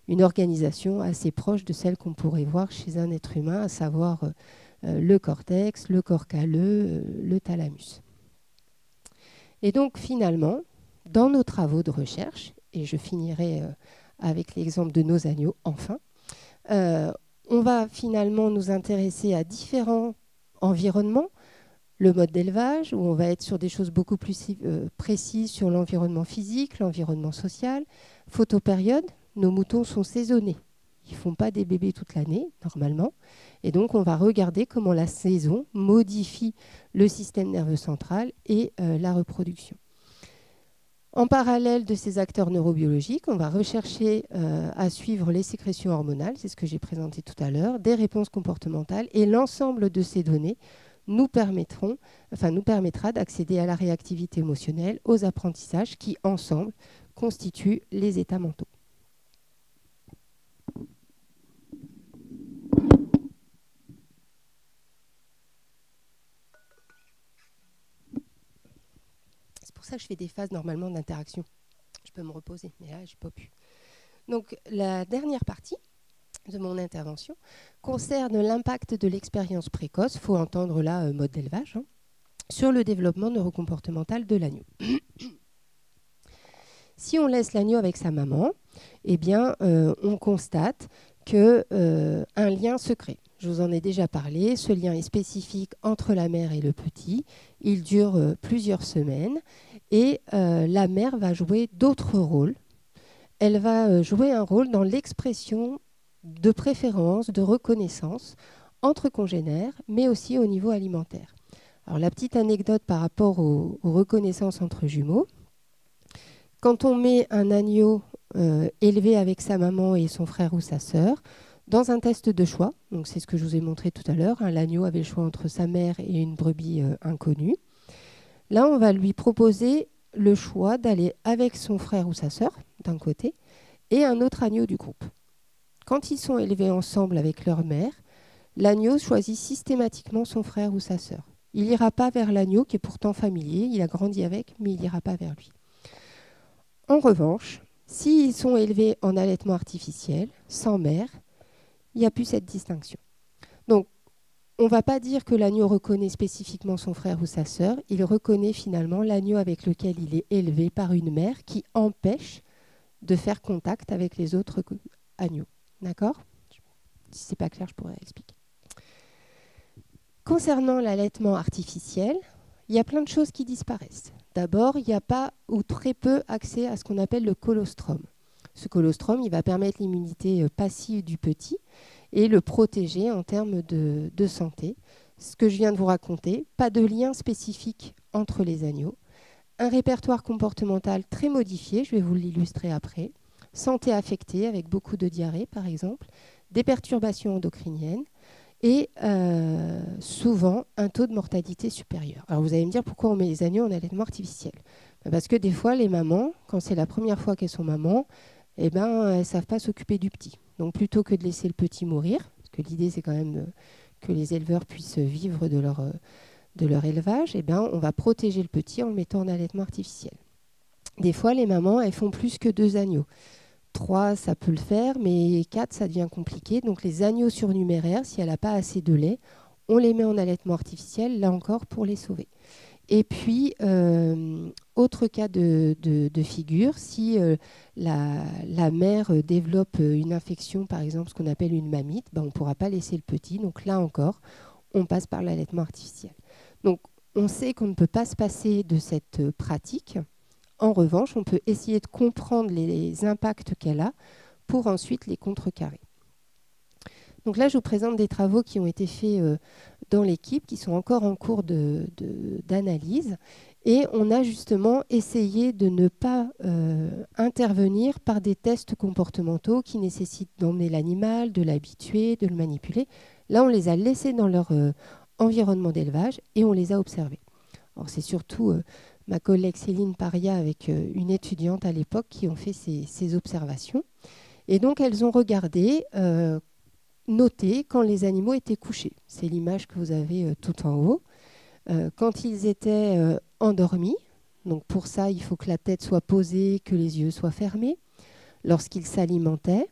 une organisation assez proche de celle qu'on pourrait voir chez un être humain, à savoir le cortex, le corps calleux, le thalamus. Et donc finalement, dans nos travaux de recherche, et je finirai avec l'exemple de nos agneaux, enfin, on va finalement nous intéresser à différents environnements. Le mode d'élevage, où on va être sur des choses beaucoup plus précises sur l'environnement physique, l'environnement social. Photopériode, nos moutons sont saisonnés. Ils ne font pas des bébés toute l'année, normalement. Et donc, on va regarder comment la saison modifie le système nerveux central et la reproduction. En parallèle de ces acteurs neurobiologiques, on va rechercher à suivre les sécrétions hormonales, c'est ce que j'ai présenté tout à l'heure, des réponses comportementales, et l'ensemble de ces données nous permettra d'accéder à la réactivité émotionnelle, aux apprentissages qui, ensemble, constituent les états mentaux. C'est pour ça que je fais des phases normalement d'interaction. Je peux me reposer, mais là, je n'ai pas pu. Donc, la dernière partie de mon intervention concerne l'impact de l'expérience précoce, il faut entendre là mode d'élevage, sur le développement neurocomportemental de l'agneau. Si on laisse l'agneau avec sa maman, eh bien, on constate qu'un lien se crée. Je vous en ai déjà parlé, ce lien est spécifique entre la mère et le petit, il dure plusieurs semaines et la mère va jouer d'autres rôles. Elle va jouer un rôle dans l'expression de préférence, de reconnaissance entre congénères, mais aussi au niveau alimentaire. Alors, la petite anecdote par rapport aux reconnaissances entre jumeaux, quand on met un agneau élevé avec sa maman et son frère ou sa sœur, dans un test de choix, donc c'est ce que je vous ai montré tout à l'heure, l'agneau avait le choix entre sa mère et une brebis inconnue. Là, on va lui proposer le choix d'aller avec son frère ou sa sœur, d'un côté, et un autre agneau du groupe. Quand ils sont élevés ensemble avec leur mère, l'agneau choisit systématiquement son frère ou sa sœur. Il n'ira pas vers l'agneau qui est pourtant familier, il a grandi avec, mais il n'ira pas vers lui. En revanche, s'ils sont élevés en allaitement artificiel, sans mère, il n'y a plus cette distinction. Donc, on ne va pas dire que l'agneau reconnaît spécifiquement son frère ou sa sœur, il reconnaît finalement l'agneau avec lequel il est élevé par une mère qui empêche de faire contact avec les autres agneaux. D'accord ? Si ce n'est pas clair, je pourrais expliquer. Concernant l'allaitement artificiel, il y a plein de choses qui disparaissent. D'abord, il n'y a pas ou très peu accès à ce qu'on appelle le colostrum. Ce colostrum, il va permettre l'immunité passive du petit et le protéger en termes de santé. Ce que je viens de vous raconter, pas de lien spécifique entre les agneaux, un répertoire comportemental très modifié, je vais vous l'illustrer après, santé affectée avec beaucoup de diarrhée par exemple, des perturbations endocriniennes et souvent un taux de mortalité supérieur. Alors vous allez me dire pourquoi on met les agneaux en allaitement artificiel. Parce que des fois les mamans, quand c'est la première fois qu'elles sont mamans, eh ben, elles ne savent pas s'occuper du petit. Donc plutôt que de laisser le petit mourir, parce que l'idée c'est quand même que les éleveurs puissent vivre de leur élevage, eh ben, on va protéger le petit en le mettant en allaitement artificiel. Des fois les mamans, elles font plus que 2 agneaux. 3, ça peut le faire, mais 4, ça devient compliqué. Donc les agneaux surnuméraires, si elle n'a pas assez de lait, on les met en allaitement artificiel, là encore, pour les sauver. Et puis, autre cas de figure, si la mère développe une infection, par exemple ce qu'on appelle une mamite, ben, on ne pourra pas laisser le petit. Donc là encore, on passe par l'allaitement artificiel. Donc on sait qu'on ne peut pas se passer de cette pratique. En revanche, on peut essayer de comprendre les impacts qu'elle a pour ensuite les contrecarrer. Donc là, je vous présente des travaux qui ont été faits dans l'équipe, qui sont encore en cours d'analyse. Et on a justement essayé de ne pas intervenir par des tests comportementaux qui nécessitent d'emmener l'animal, de l'habituer, de le manipuler. Là, on les a laissés dans leur environnement d'élevage et on les a observés. Alors, c'est surtout ma collègue Céline Paria avec une étudiante à l'époque qui ont fait ces observations. Et donc, elles ont regardé, noté quand les animaux étaient couchés. C'est l'image que vous avez tout en haut. Quand ils étaient endormis, donc pour ça, il faut que la tête soit posée, que les yeux soient fermés. Lorsqu'ils s'alimentaient,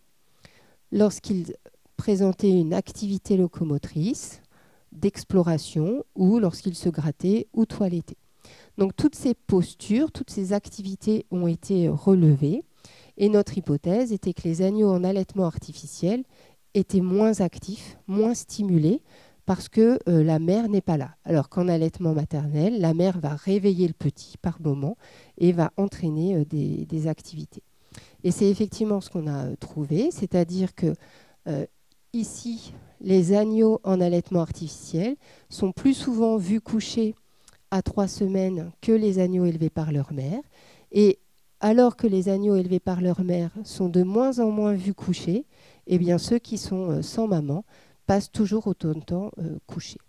lorsqu'ils présentaient une activité locomotrice, d'exploration, ou lorsqu'ils se grattaient ou toilettaient. Donc toutes ces postures, toutes ces activités ont été relevées et notre hypothèse était que les agneaux en allaitement artificiel étaient moins actifs, moins stimulés parce que la mère n'est pas là. Alors qu'en allaitement maternel, la mère va réveiller le petit par moment et va entraîner des activités. Et c'est effectivement ce qu'on a trouvé, c'est-à-dire que ici, les agneaux en allaitement artificiel sont plus souvent vus couchés à 3 semaines que les agneaux élevés par leur mère. Et alors que les agneaux élevés par leur mère sont de moins en moins vus couchés, eh bien ceux qui sont sans maman passent toujours autant de temps couchés.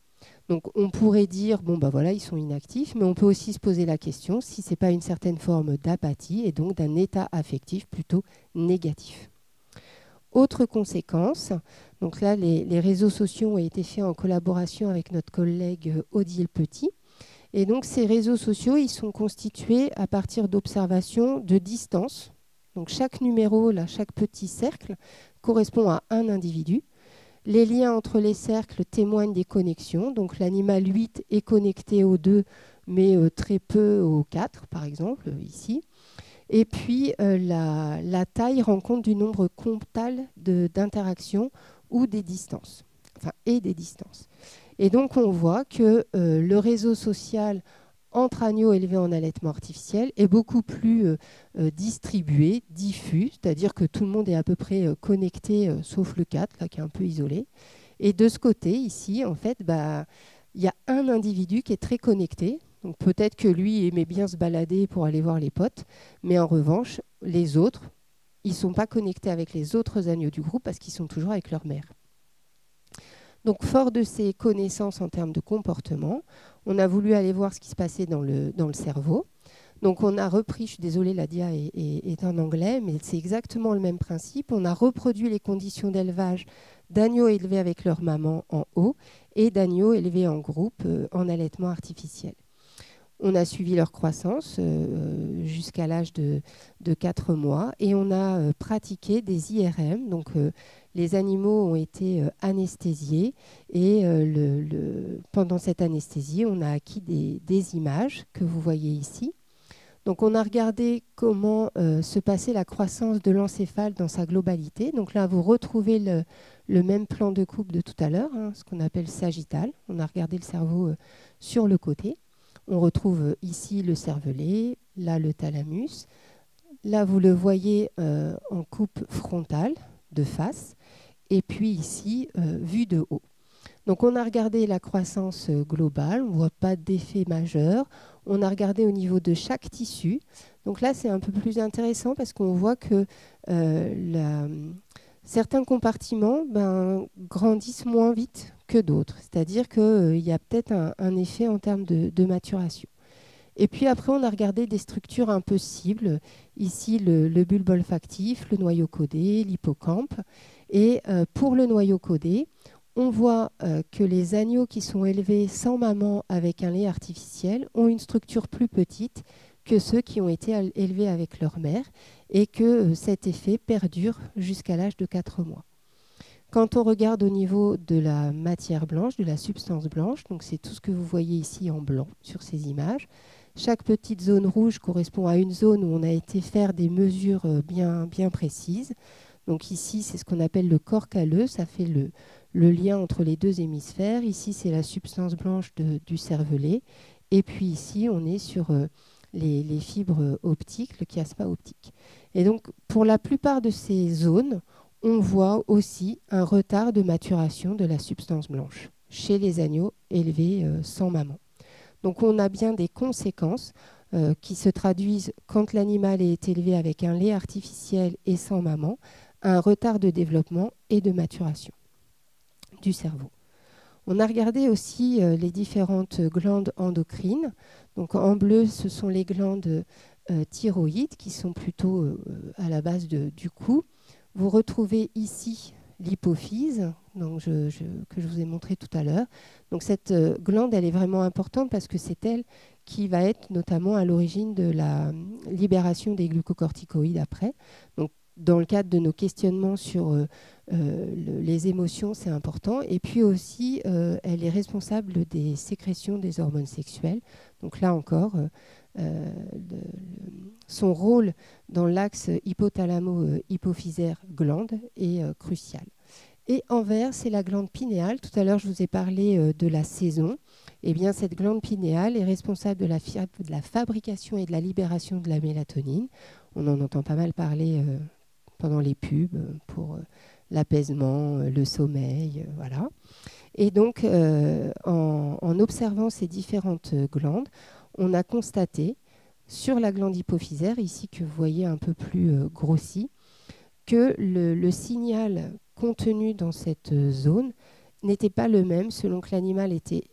Donc on pourrait dire, bon ben voilà, ils sont inactifs, mais on peut aussi se poser la question si ce n'est pas une certaine forme d'apathie et donc d'un état affectif plutôt négatif. Autre conséquence, donc là les réseaux sociaux ont été faits en collaboration avec notre collègue Odile Petit. Et donc ces réseaux sociaux, ils sont constitués à partir d'observations de distance. Donc chaque numéro, là, chaque petit cercle, correspond à un individu. Les liens entre les cercles témoignent des connexions. Donc l'animal 8 est connecté au 2, mais très peu au 4, par exemple, ici. Et puis la taille rend compte du nombre comptal d'interactions ou des distances. Enfin, et des distances. Et donc, on voit que le réseau social entre agneaux élevés en allaitement artificiel est beaucoup plus distribué, diffus, c'est-à-dire que tout le monde est à peu près connecté, sauf le 4, là, qui est un peu isolé. Et de ce côté, ici, en fait, il y a un individu qui est très connecté. Donc peut-être que lui aimait bien se balader pour aller voir les potes, mais en revanche, les autres, ils ne sont pas connectés avec les autres agneaux du groupe parce qu'ils sont toujours avec leur mère. Donc, fort de ces connaissances en termes de comportement, on a voulu aller voir ce qui se passait dans le cerveau. Donc, on a repris, je suis désolée, la dia est en anglais, mais c'est exactement le même principe. On a reproduit les conditions d'élevage d'agneaux élevés avec leur maman en haut et d'agneaux élevés en groupe en allaitement artificiel. On a suivi leur croissance jusqu'à l'âge de 4 mois et on a pratiqué des IRM. Donc, les animaux ont été anesthésiés et pendant cette anesthésie, on a acquis des images que vous voyez ici. Donc, on a regardé comment se passait la croissance de l'encéphale dans sa globalité. Donc là, vous retrouvez le même plan de coupe de tout à l'heure, hein, ce qu'on appelle sagittal. On a regardé le cerveau sur le côté. On retrouve ici le cervelet, là le thalamus. Là, vous le voyez en coupe frontale de face. et puis ici, vue de haut. Donc on a regardé la croissance globale, on ne voit pas d'effet majeur. On a regardé au niveau de chaque tissu. Donc là, c'est un peu plus intéressant parce qu'on voit que certains compartiments grandissent moins vite que d'autres. C'est-à-dire qu'il y a peut-être un effet en termes de maturation. Et puis après, on a regardé des structures un peu cibles. Ici, le bulbe olfactif, le noyau codé, l'hippocampe. Et pour le noyau codé, on voit que les agneaux qui sont élevés sans maman avec un lait artificiel ont une structure plus petite que ceux qui ont été élevés avec leur mère et que cet effet perdure jusqu'à l'âge de 4 mois. Quand on regarde au niveau de la matière blanche, de la substance blanche, donc c'est tout ce que vous voyez ici en blanc sur ces images, chaque petite zone rouge correspond à une zone où on a été faire des mesures bien précises. Donc ici, c'est ce qu'on appelle le corps calleux, ça fait le lien entre les deux hémisphères. Ici, c'est la substance blanche du cervelet. Et puis ici, on est sur les fibres optiques, le chiasma optique. Et donc, pour la plupart de ces zones, on voit aussi un retard de maturation de la substance blanche chez les agneaux élevés sans maman. Donc, on a bien des conséquences qui se traduisent quand l'animal est élevé avec un lait artificiel et sans maman, un retard de développement et de maturation du cerveau. On a regardé aussi les différentes glandes endocrines. Donc en bleu, ce sont les glandes thyroïdes qui sont plutôt à la base du cou. Vous retrouvez ici l'hypophyse que je vous ai montré tout à l'heure. Donc cette glande, elle est vraiment importante parce que c'est elle qui va être notamment à l'origine de la libération des glucocorticoïdes après. Donc dans le cadre de nos questionnements sur les émotions, c'est important. Et puis aussi, elle est responsable des sécrétions des hormones sexuelles. Donc là encore, son rôle dans l'axe hypothalamo-hypophysaire-glande est crucial. Et en vert, c'est la glande pinéale. Tout à l'heure, je vous ai parlé de la saison. Eh bien, cette glande pinéale est responsable de la fabrication et de la libération de la mélatonine. On en entend pas mal parler pendant les pubs pour l'apaisement, le sommeil, voilà. Et donc, en observant ces différentes glandes, on a constaté sur la glande hypophysaire, ici que vous voyez un peu plus grossi, que le signal contenu dans cette zone n'était pas le même selon que l'animal était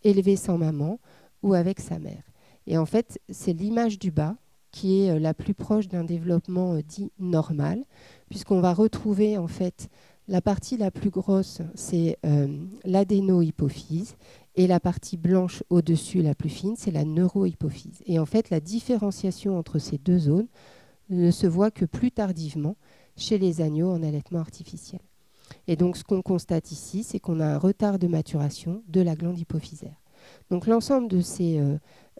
élevé sans maman ou avec sa mère. Et en fait, c'est l'image du bas qui est la plus proche d'un développement dit normal, puisqu'on va retrouver en fait la partie la plus grosse, c'est l'adéno-hypophyse, et la partie blanche au-dessus, la plus fine, c'est la neurohypophyse. Et en fait, la différenciation entre ces deux zones ne se voit que plus tardivement chez les agneaux en allaitement artificiel. Et donc, ce qu'on constate ici, c'est qu'on a un retard de maturation de la glande hypophysaire. Donc, l'ensemble de ces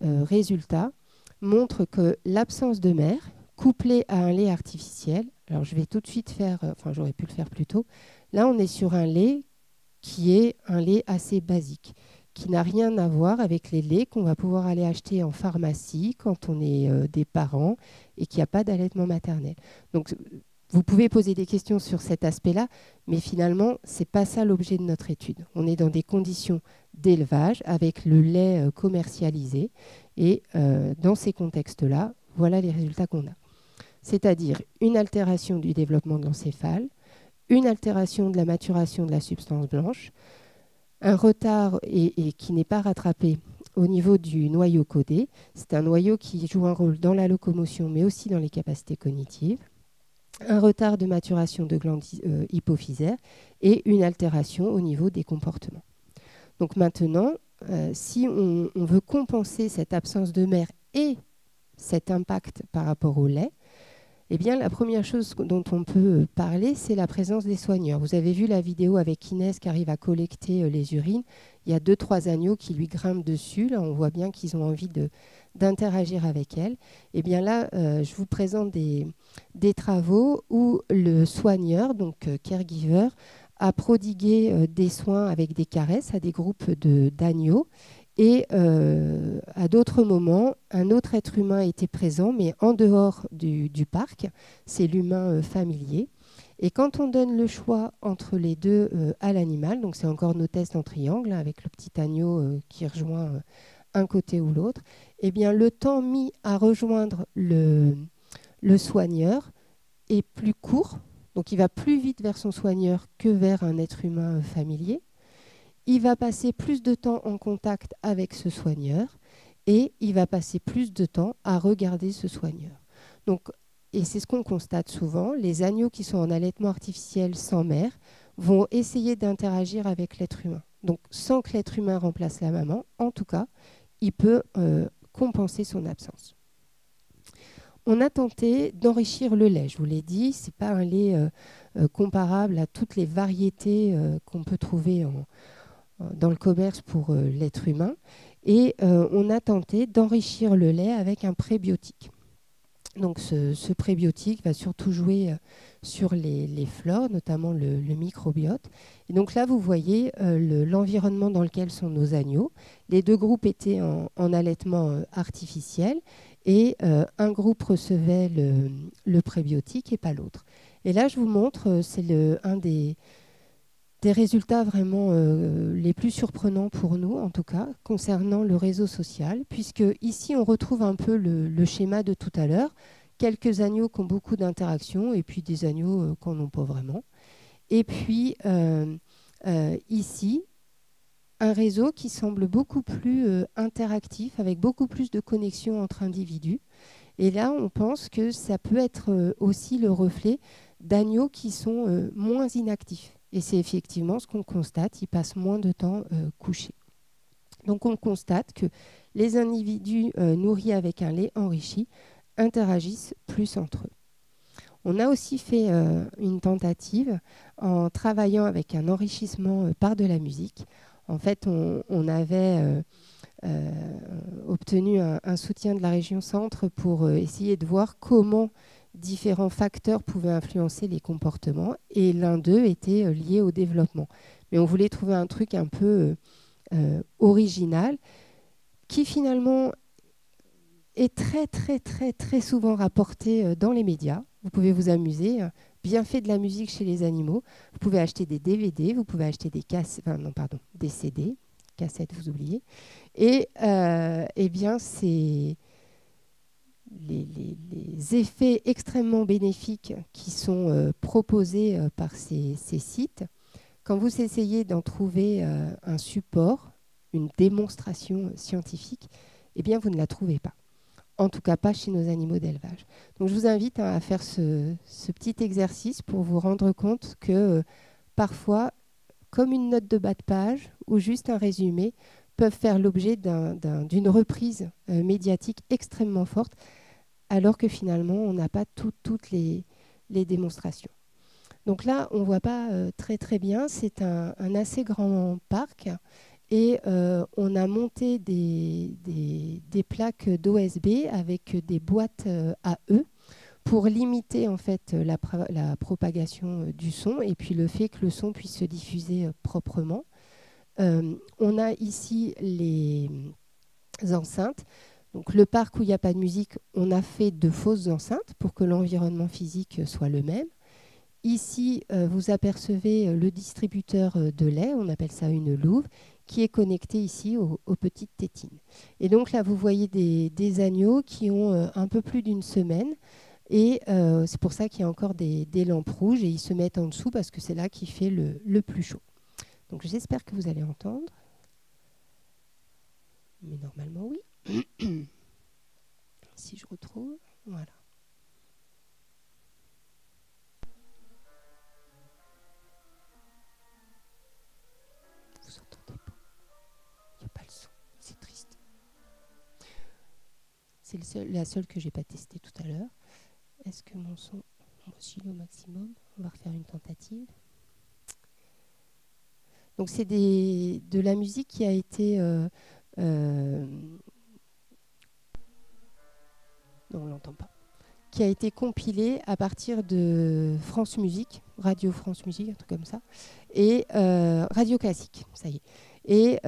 résultats montre que l'absence de mère, couplée à un lait artificiel, alors je vais tout de suite faire, j'aurais pu le faire plus tôt, là on est sur un lait qui est un lait assez basique, qui n'a rien à voir avec les laits qu'on va pouvoir aller acheter en pharmacie quand on est des parents et qu'il n'y a pas d'allaitement maternel. Donc vous pouvez poser des questions sur cet aspect-là, mais finalement, ce n'est pas ça l'objet de notre étude. On est dans des conditions d'élevage avec le lait commercialisé. Et dans ces contextes-là, voilà les résultats qu'on a. C'est-à-dire une altération du développement de l'encéphale, une altération de la maturation de la substance blanche, un retard et qui n'est pas rattrapé au niveau du noyau codé. C'est un noyau qui joue un rôle dans la locomotion, mais aussi dans les capacités cognitives. Un retard de maturation de glandes hypophysaires et une altération au niveau des comportements. Donc maintenant, si on veut compenser cette absence de mère et cet impact par rapport au lait, eh bien, la première chose dont on peut parler, c'est la présence des soigneurs. Vous avez vu la vidéo avec Inès qui arrive à collecter les urines. Il y a 2-3 agneaux qui lui grimpent dessus. Là, on voit bien qu'ils ont envie d'interagir avec elle. Eh bien là, je vous présente des travaux où le soigneur, donc caregiver, a prodigué des soins avec des caresses à des groupes d'agneaux. Et à d'autres moments, un autre être humain était présent, mais en dehors du parc, c'est l'humain familier. Et quand on donne le choix entre les deux à l'animal, donc c'est encore nos tests en triangle, hein, avec le petit agneau qui rejoint un côté ou l'autre, eh bien le temps mis à rejoindre le soigneur est plus court, donc il va plus vite vers son soigneur que vers un être humain familier. Il va passer plus de temps en contact avec ce soigneur et il va passer plus de temps à regarder ce soigneur. Donc, et c'est ce qu'on constate souvent, les agneaux qui sont en allaitement artificiel sans mère vont essayer d'interagir avec l'être humain. Donc sans que l'être humain remplace la maman, en tout cas, il peut compenser son absence. On a tenté d'enrichir le lait, je vous l'ai dit, ce n'est pas un lait comparable à toutes les variétés qu'on peut trouver dans le commerce pour l'être humain. Et on a tenté d'enrichir le lait avec un prébiotique. Donc ce prébiotique va surtout jouer sur les flores, notamment le microbiote. Et donc là, vous voyez l'environnement dans lequel sont nos agneaux. Les deux groupes étaient en allaitement artificiel et un groupe recevait le prébiotique et pas l'autre. Et là, je vous montre, c'est un des résultats vraiment les plus surprenants pour nous, en tout cas, concernant le réseau social, puisque ici, on retrouve un peu le schéma de tout à l'heure. Quelques agneaux qui ont beaucoup d'interactions et puis des agneaux qui n'en ont pas vraiment. Et puis, ici, un réseau qui semble beaucoup plus interactif, avec beaucoup plus de connexions entre individus. Et là, on pense que ça peut être aussi le reflet d'agneaux qui sont moins inactifs. Et c'est effectivement ce qu'on constate, ils passent moins de temps couchés. Donc on constate que les individus nourris avec un lait enrichi interagissent plus entre eux. On a aussi fait une tentative en travaillant avec un enrichissement par de la musique. En fait, on avait obtenu un soutien de la région Centre pour essayer de voir comment différents facteurs pouvaient influencer les comportements et l'un d'eux était lié au développement. Mais on voulait trouver un truc un peu original qui finalement est très très très très souvent rapporté dans les médias. Vous pouvez vous amuser. Bienfait de la musique chez les animaux. Vous pouvez acheter des DVD, vous pouvez acheter des des CD, cassettes, vous oubliez. Et eh bien, c'est les effets extrêmement bénéfiques qui sont proposés par ces sites. Quand vous essayez d'en trouver un support, une démonstration scientifique, eh bien, vous ne la trouvez pas. En tout cas, pas chez nos animaux d'élevage. Donc, je vous invite à faire ce petit exercice pour vous rendre compte que parfois, comme une note de bas de page ou juste un résumé, peuvent faire l'objet d'une reprise médiatique extrêmement forte, alors que finalement, on n'a pas toutes les démonstrations. Donc là, on ne voit pas très très bien. C'est un assez grand parc. Et on a monté des plaques d'OSB avec des boîtes à E pour limiter en fait la propagation du son et puis le fait que le son puisse se diffuser proprement. On a ici les enceintes. Donc le parc où il n'y a pas de musique, on a fait de fausses enceintes pour que l'environnement physique soit le même. Ici, vous apercevez le distributeur de lait, on appelle ça une louve, qui est connecté ici aux petites tétines. Et donc là, vous voyez des agneaux qui ont un peu plus d'une semaine. Et c'est pour ça qu'il y a encore des lampes rouges et ils se mettent en dessous parce que c'est là qu'il fait le plus chaud. Donc j'espère que vous allez entendre. Mais normalement, oui. Si je retrouve, voilà. Vous entendez pas? Il n'y a pas le son, c'est triste. C'est la seule que je n'ai pas testée tout à l'heure. Est-ce que mon son oscille au maximum? On va refaire une tentative. Donc c'est de la musique qui a été... non, on ne l'entend pas. Qui a été compilée à partir de France Musique, Radio France Musique, un truc comme ça, et Radio Classique, ça y est. Et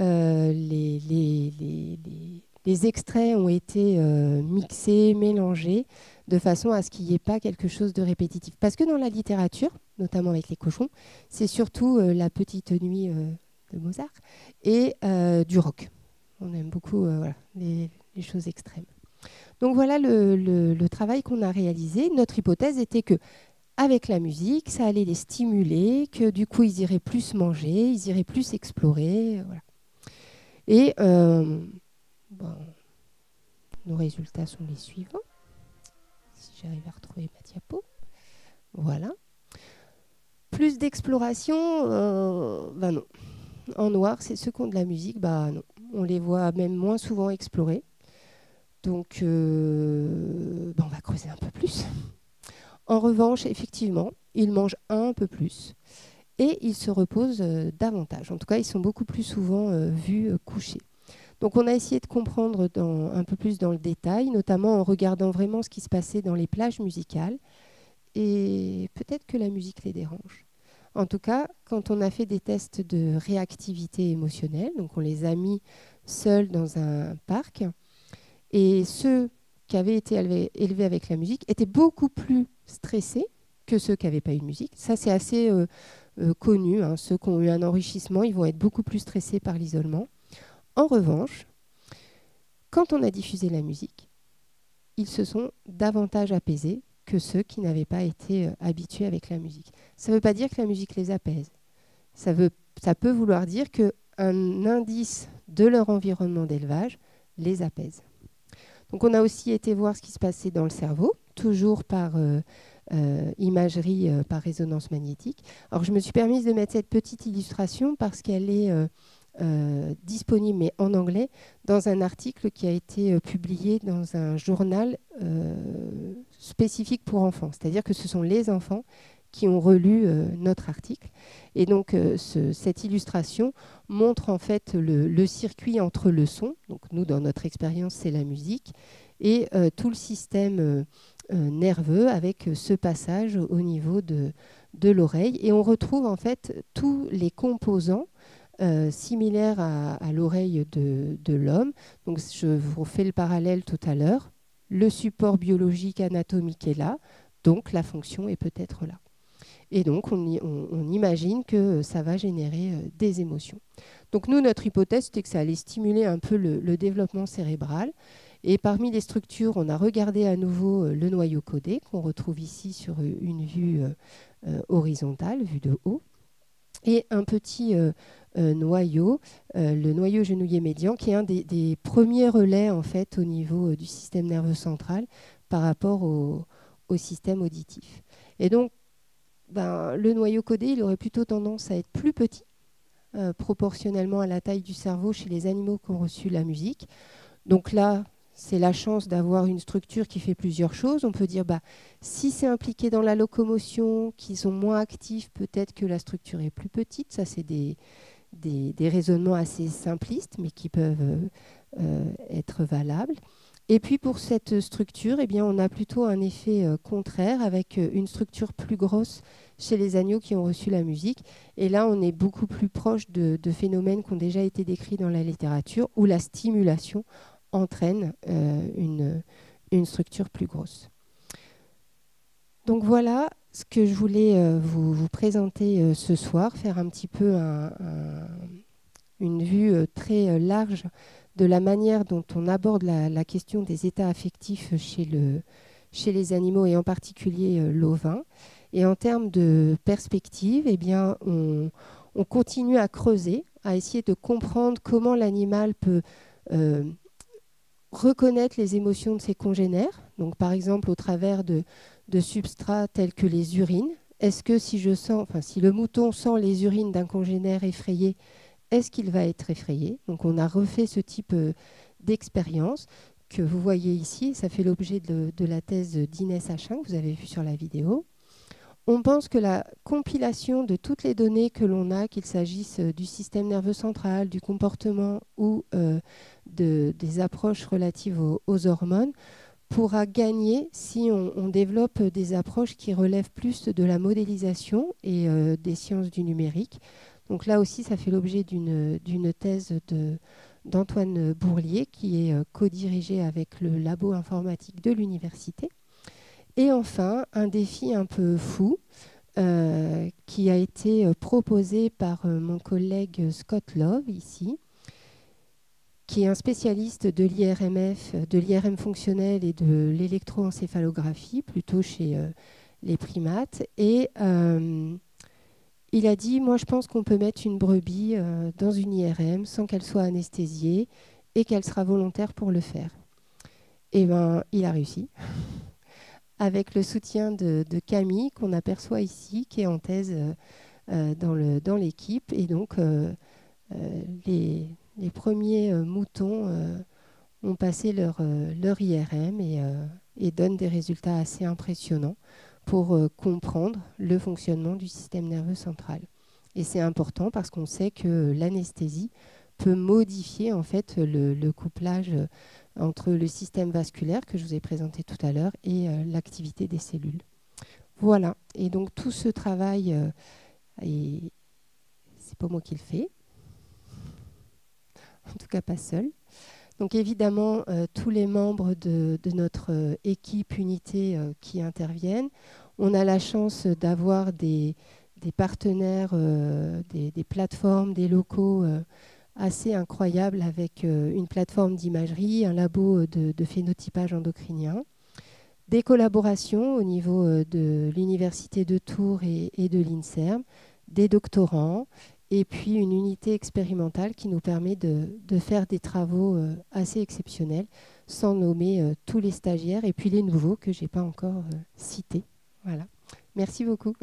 les extraits ont été mixés, mélangés de façon à ce qu'il n'y ait pas quelque chose de répétitif. Parce que dans la littérature, notamment avec les cochons, c'est surtout la petite nuit de Mozart et du rock. On aime beaucoup voilà, les choses extrêmes. Donc voilà le travail qu'on a réalisé. Notre hypothèse était que avec la musique, ça allait les stimuler, que du coup, ils iraient plus manger, ils iraient plus explorer. Voilà. Et bon, nos résultats sont les suivants. Si j'arrive à retrouver ma diapo. Voilà. Plus d'exploration, ben non. En noir, c'est ceux qui ont de la musique, bah non. On les voit même moins souvent explorer. Donc, ben on va creuser un peu plus. En revanche, effectivement, ils mangent un peu plus et ils se reposent davantage. En tout cas, ils sont beaucoup plus souvent vus couchés. Donc, on a essayé de comprendre un peu plus dans le détail, notamment en regardant vraiment ce qui se passait dans les plages musicales. Et peut-être que la musique les dérange. En tout cas, quand on a fait des tests de réactivité émotionnelle, donc on les a mis seuls dans un parc, et ceux qui avaient été élevés avec la musique étaient beaucoup plus stressés que ceux qui n'avaient pas eu de musique. Ça, c'est assez connu. Hein. Ceux qui ont eu un enrichissement, ils vont être beaucoup plus stressés par l'isolement. En revanche, quand on a diffusé la musique, ils se sont davantage apaisés que ceux qui n'avaient pas été habitués avec la musique. Ça ne veut pas dire que la musique les apaise. Ça peut vouloir dire qu'un indice de leur environnement d'élevage les apaise. Donc on a aussi été voir ce qui se passait dans le cerveau, toujours par imagerie, par résonance magnétique. Alors je me suis permise de mettre cette petite illustration parce qu'elle est disponible, mais en anglais, dans un article qui a été publié dans un journal spécifique pour enfants. C'est-à-dire que ce sont les enfants qui ont relu notre article. Et donc, cette illustration montre en fait le circuit entre le son, donc nous, dans notre expérience, c'est la musique, et tout le système nerveux avec ce passage au niveau de l'oreille. Et on retrouve en fait tous les composants similaires à l'oreille de l'homme. Donc, je vous refais le parallèle tout à l'heure. Le support biologique anatomique est là, donc la fonction est peut-être là. Et donc, on imagine que ça va générer des émotions. Donc, nous, notre hypothèse, c'était que ça allait stimuler un peu le développement cérébral. Et parmi les structures, on a regardé à nouveau le noyau codé, qu'on retrouve ici sur une vue horizontale, vue de haut. Et un petit noyau, le noyau genouillé médian, qui est un des premiers relais en fait, au niveau du système nerveux central par rapport au système auditif. Et donc, le noyau codé, il aurait plutôt tendance à être plus petit, proportionnellement à la taille du cerveau chez les animaux qui ont reçu la musique. Donc là, c'est la chance d'avoir une structure qui fait plusieurs choses. On peut dire, si c'est impliqué dans la locomotion, qu'ils sont moins actifs, peut-être que la structure est plus petite. Ça, c'est des raisonnements assez simplistes, mais qui peuvent être valables. Et puis pour cette structure, eh bien, on a plutôt un effet contraire avec une structure plus grosse chez les agneaux qui ont reçu la musique. Et là, on est beaucoup plus proche de phénomènes qui ont déjà été décrits dans la littérature où la stimulation entraîne une structure plus grosse. Donc voilà ce que je voulais vous présenter ce soir, faire un petit peu une vue très large de la manière dont on aborde la question des états affectifs chez les animaux et en particulier l'ovin. Et en termes de perspective, eh bien, on continue à creuser, à essayer de comprendre comment l'animal peut reconnaître les émotions de ses congénères, donc par exemple au travers de substrats tels que les urines. Est-ce que si le mouton sent les urines d'un congénère effrayé, est-ce qu'il va être effrayé? Donc on a refait ce type d'expérience que vous voyez ici. Ça fait l'objet de la thèse d'Inès Achin, que vous avez vu sur la vidéo. On pense que la compilation de toutes les données que l'on a, qu'il s'agisse du système nerveux central, du comportement ou des approches relatives aux hormones, pourra gagner si on développe des approches qui relèvent plus de la modélisation et des sciences du numérique. Donc là aussi, ça fait l'objet d'une thèse d'Antoine Bourlier qui est co-dirigée avec le labo informatique de l'université. Et enfin, un défi un peu fou qui a été proposé par mon collègue Scott Love ici, qui est un spécialiste de l'IRMF, de l'IRM fonctionnel et de l'électroencéphalographie, plutôt chez les primates. Et il a dit, moi je pense qu'on peut mettre une brebis dans une IRM sans qu'elle soit anesthésiée et qu'elle sera volontaire pour le faire. Et bien, il a réussi, avec le soutien de Camille, qu'on aperçoit ici, qui est en thèse dans l'équipe. Et donc, les premiers moutons ont passé leur IRM et donnent des résultats assez impressionnants pour comprendre le fonctionnement du système nerveux central. Et c'est important parce qu'on sait que l'anesthésie peut modifier en fait le couplage entre le système vasculaire que je vous ai présenté tout à l'heure et l'activité des cellules. Voilà. Et donc tout ce travail, c'est pas moi qui le fais, en tout cas pas seul. Donc évidemment, tous les membres de notre équipe unité qui interviennent. On a la chance d'avoir des partenaires, des plateformes, des locaux assez incroyables avec une plateforme d'imagerie, un labo de phénotypage endocrinien, des collaborations au niveau de l'Université de Tours et de l'INSERM, des doctorants, et puis une unité expérimentale qui nous permet de faire des travaux assez exceptionnels, sans nommer tous les stagiaires et puis les nouveaux que je n'ai pas encore cités. Voilà. Merci beaucoup.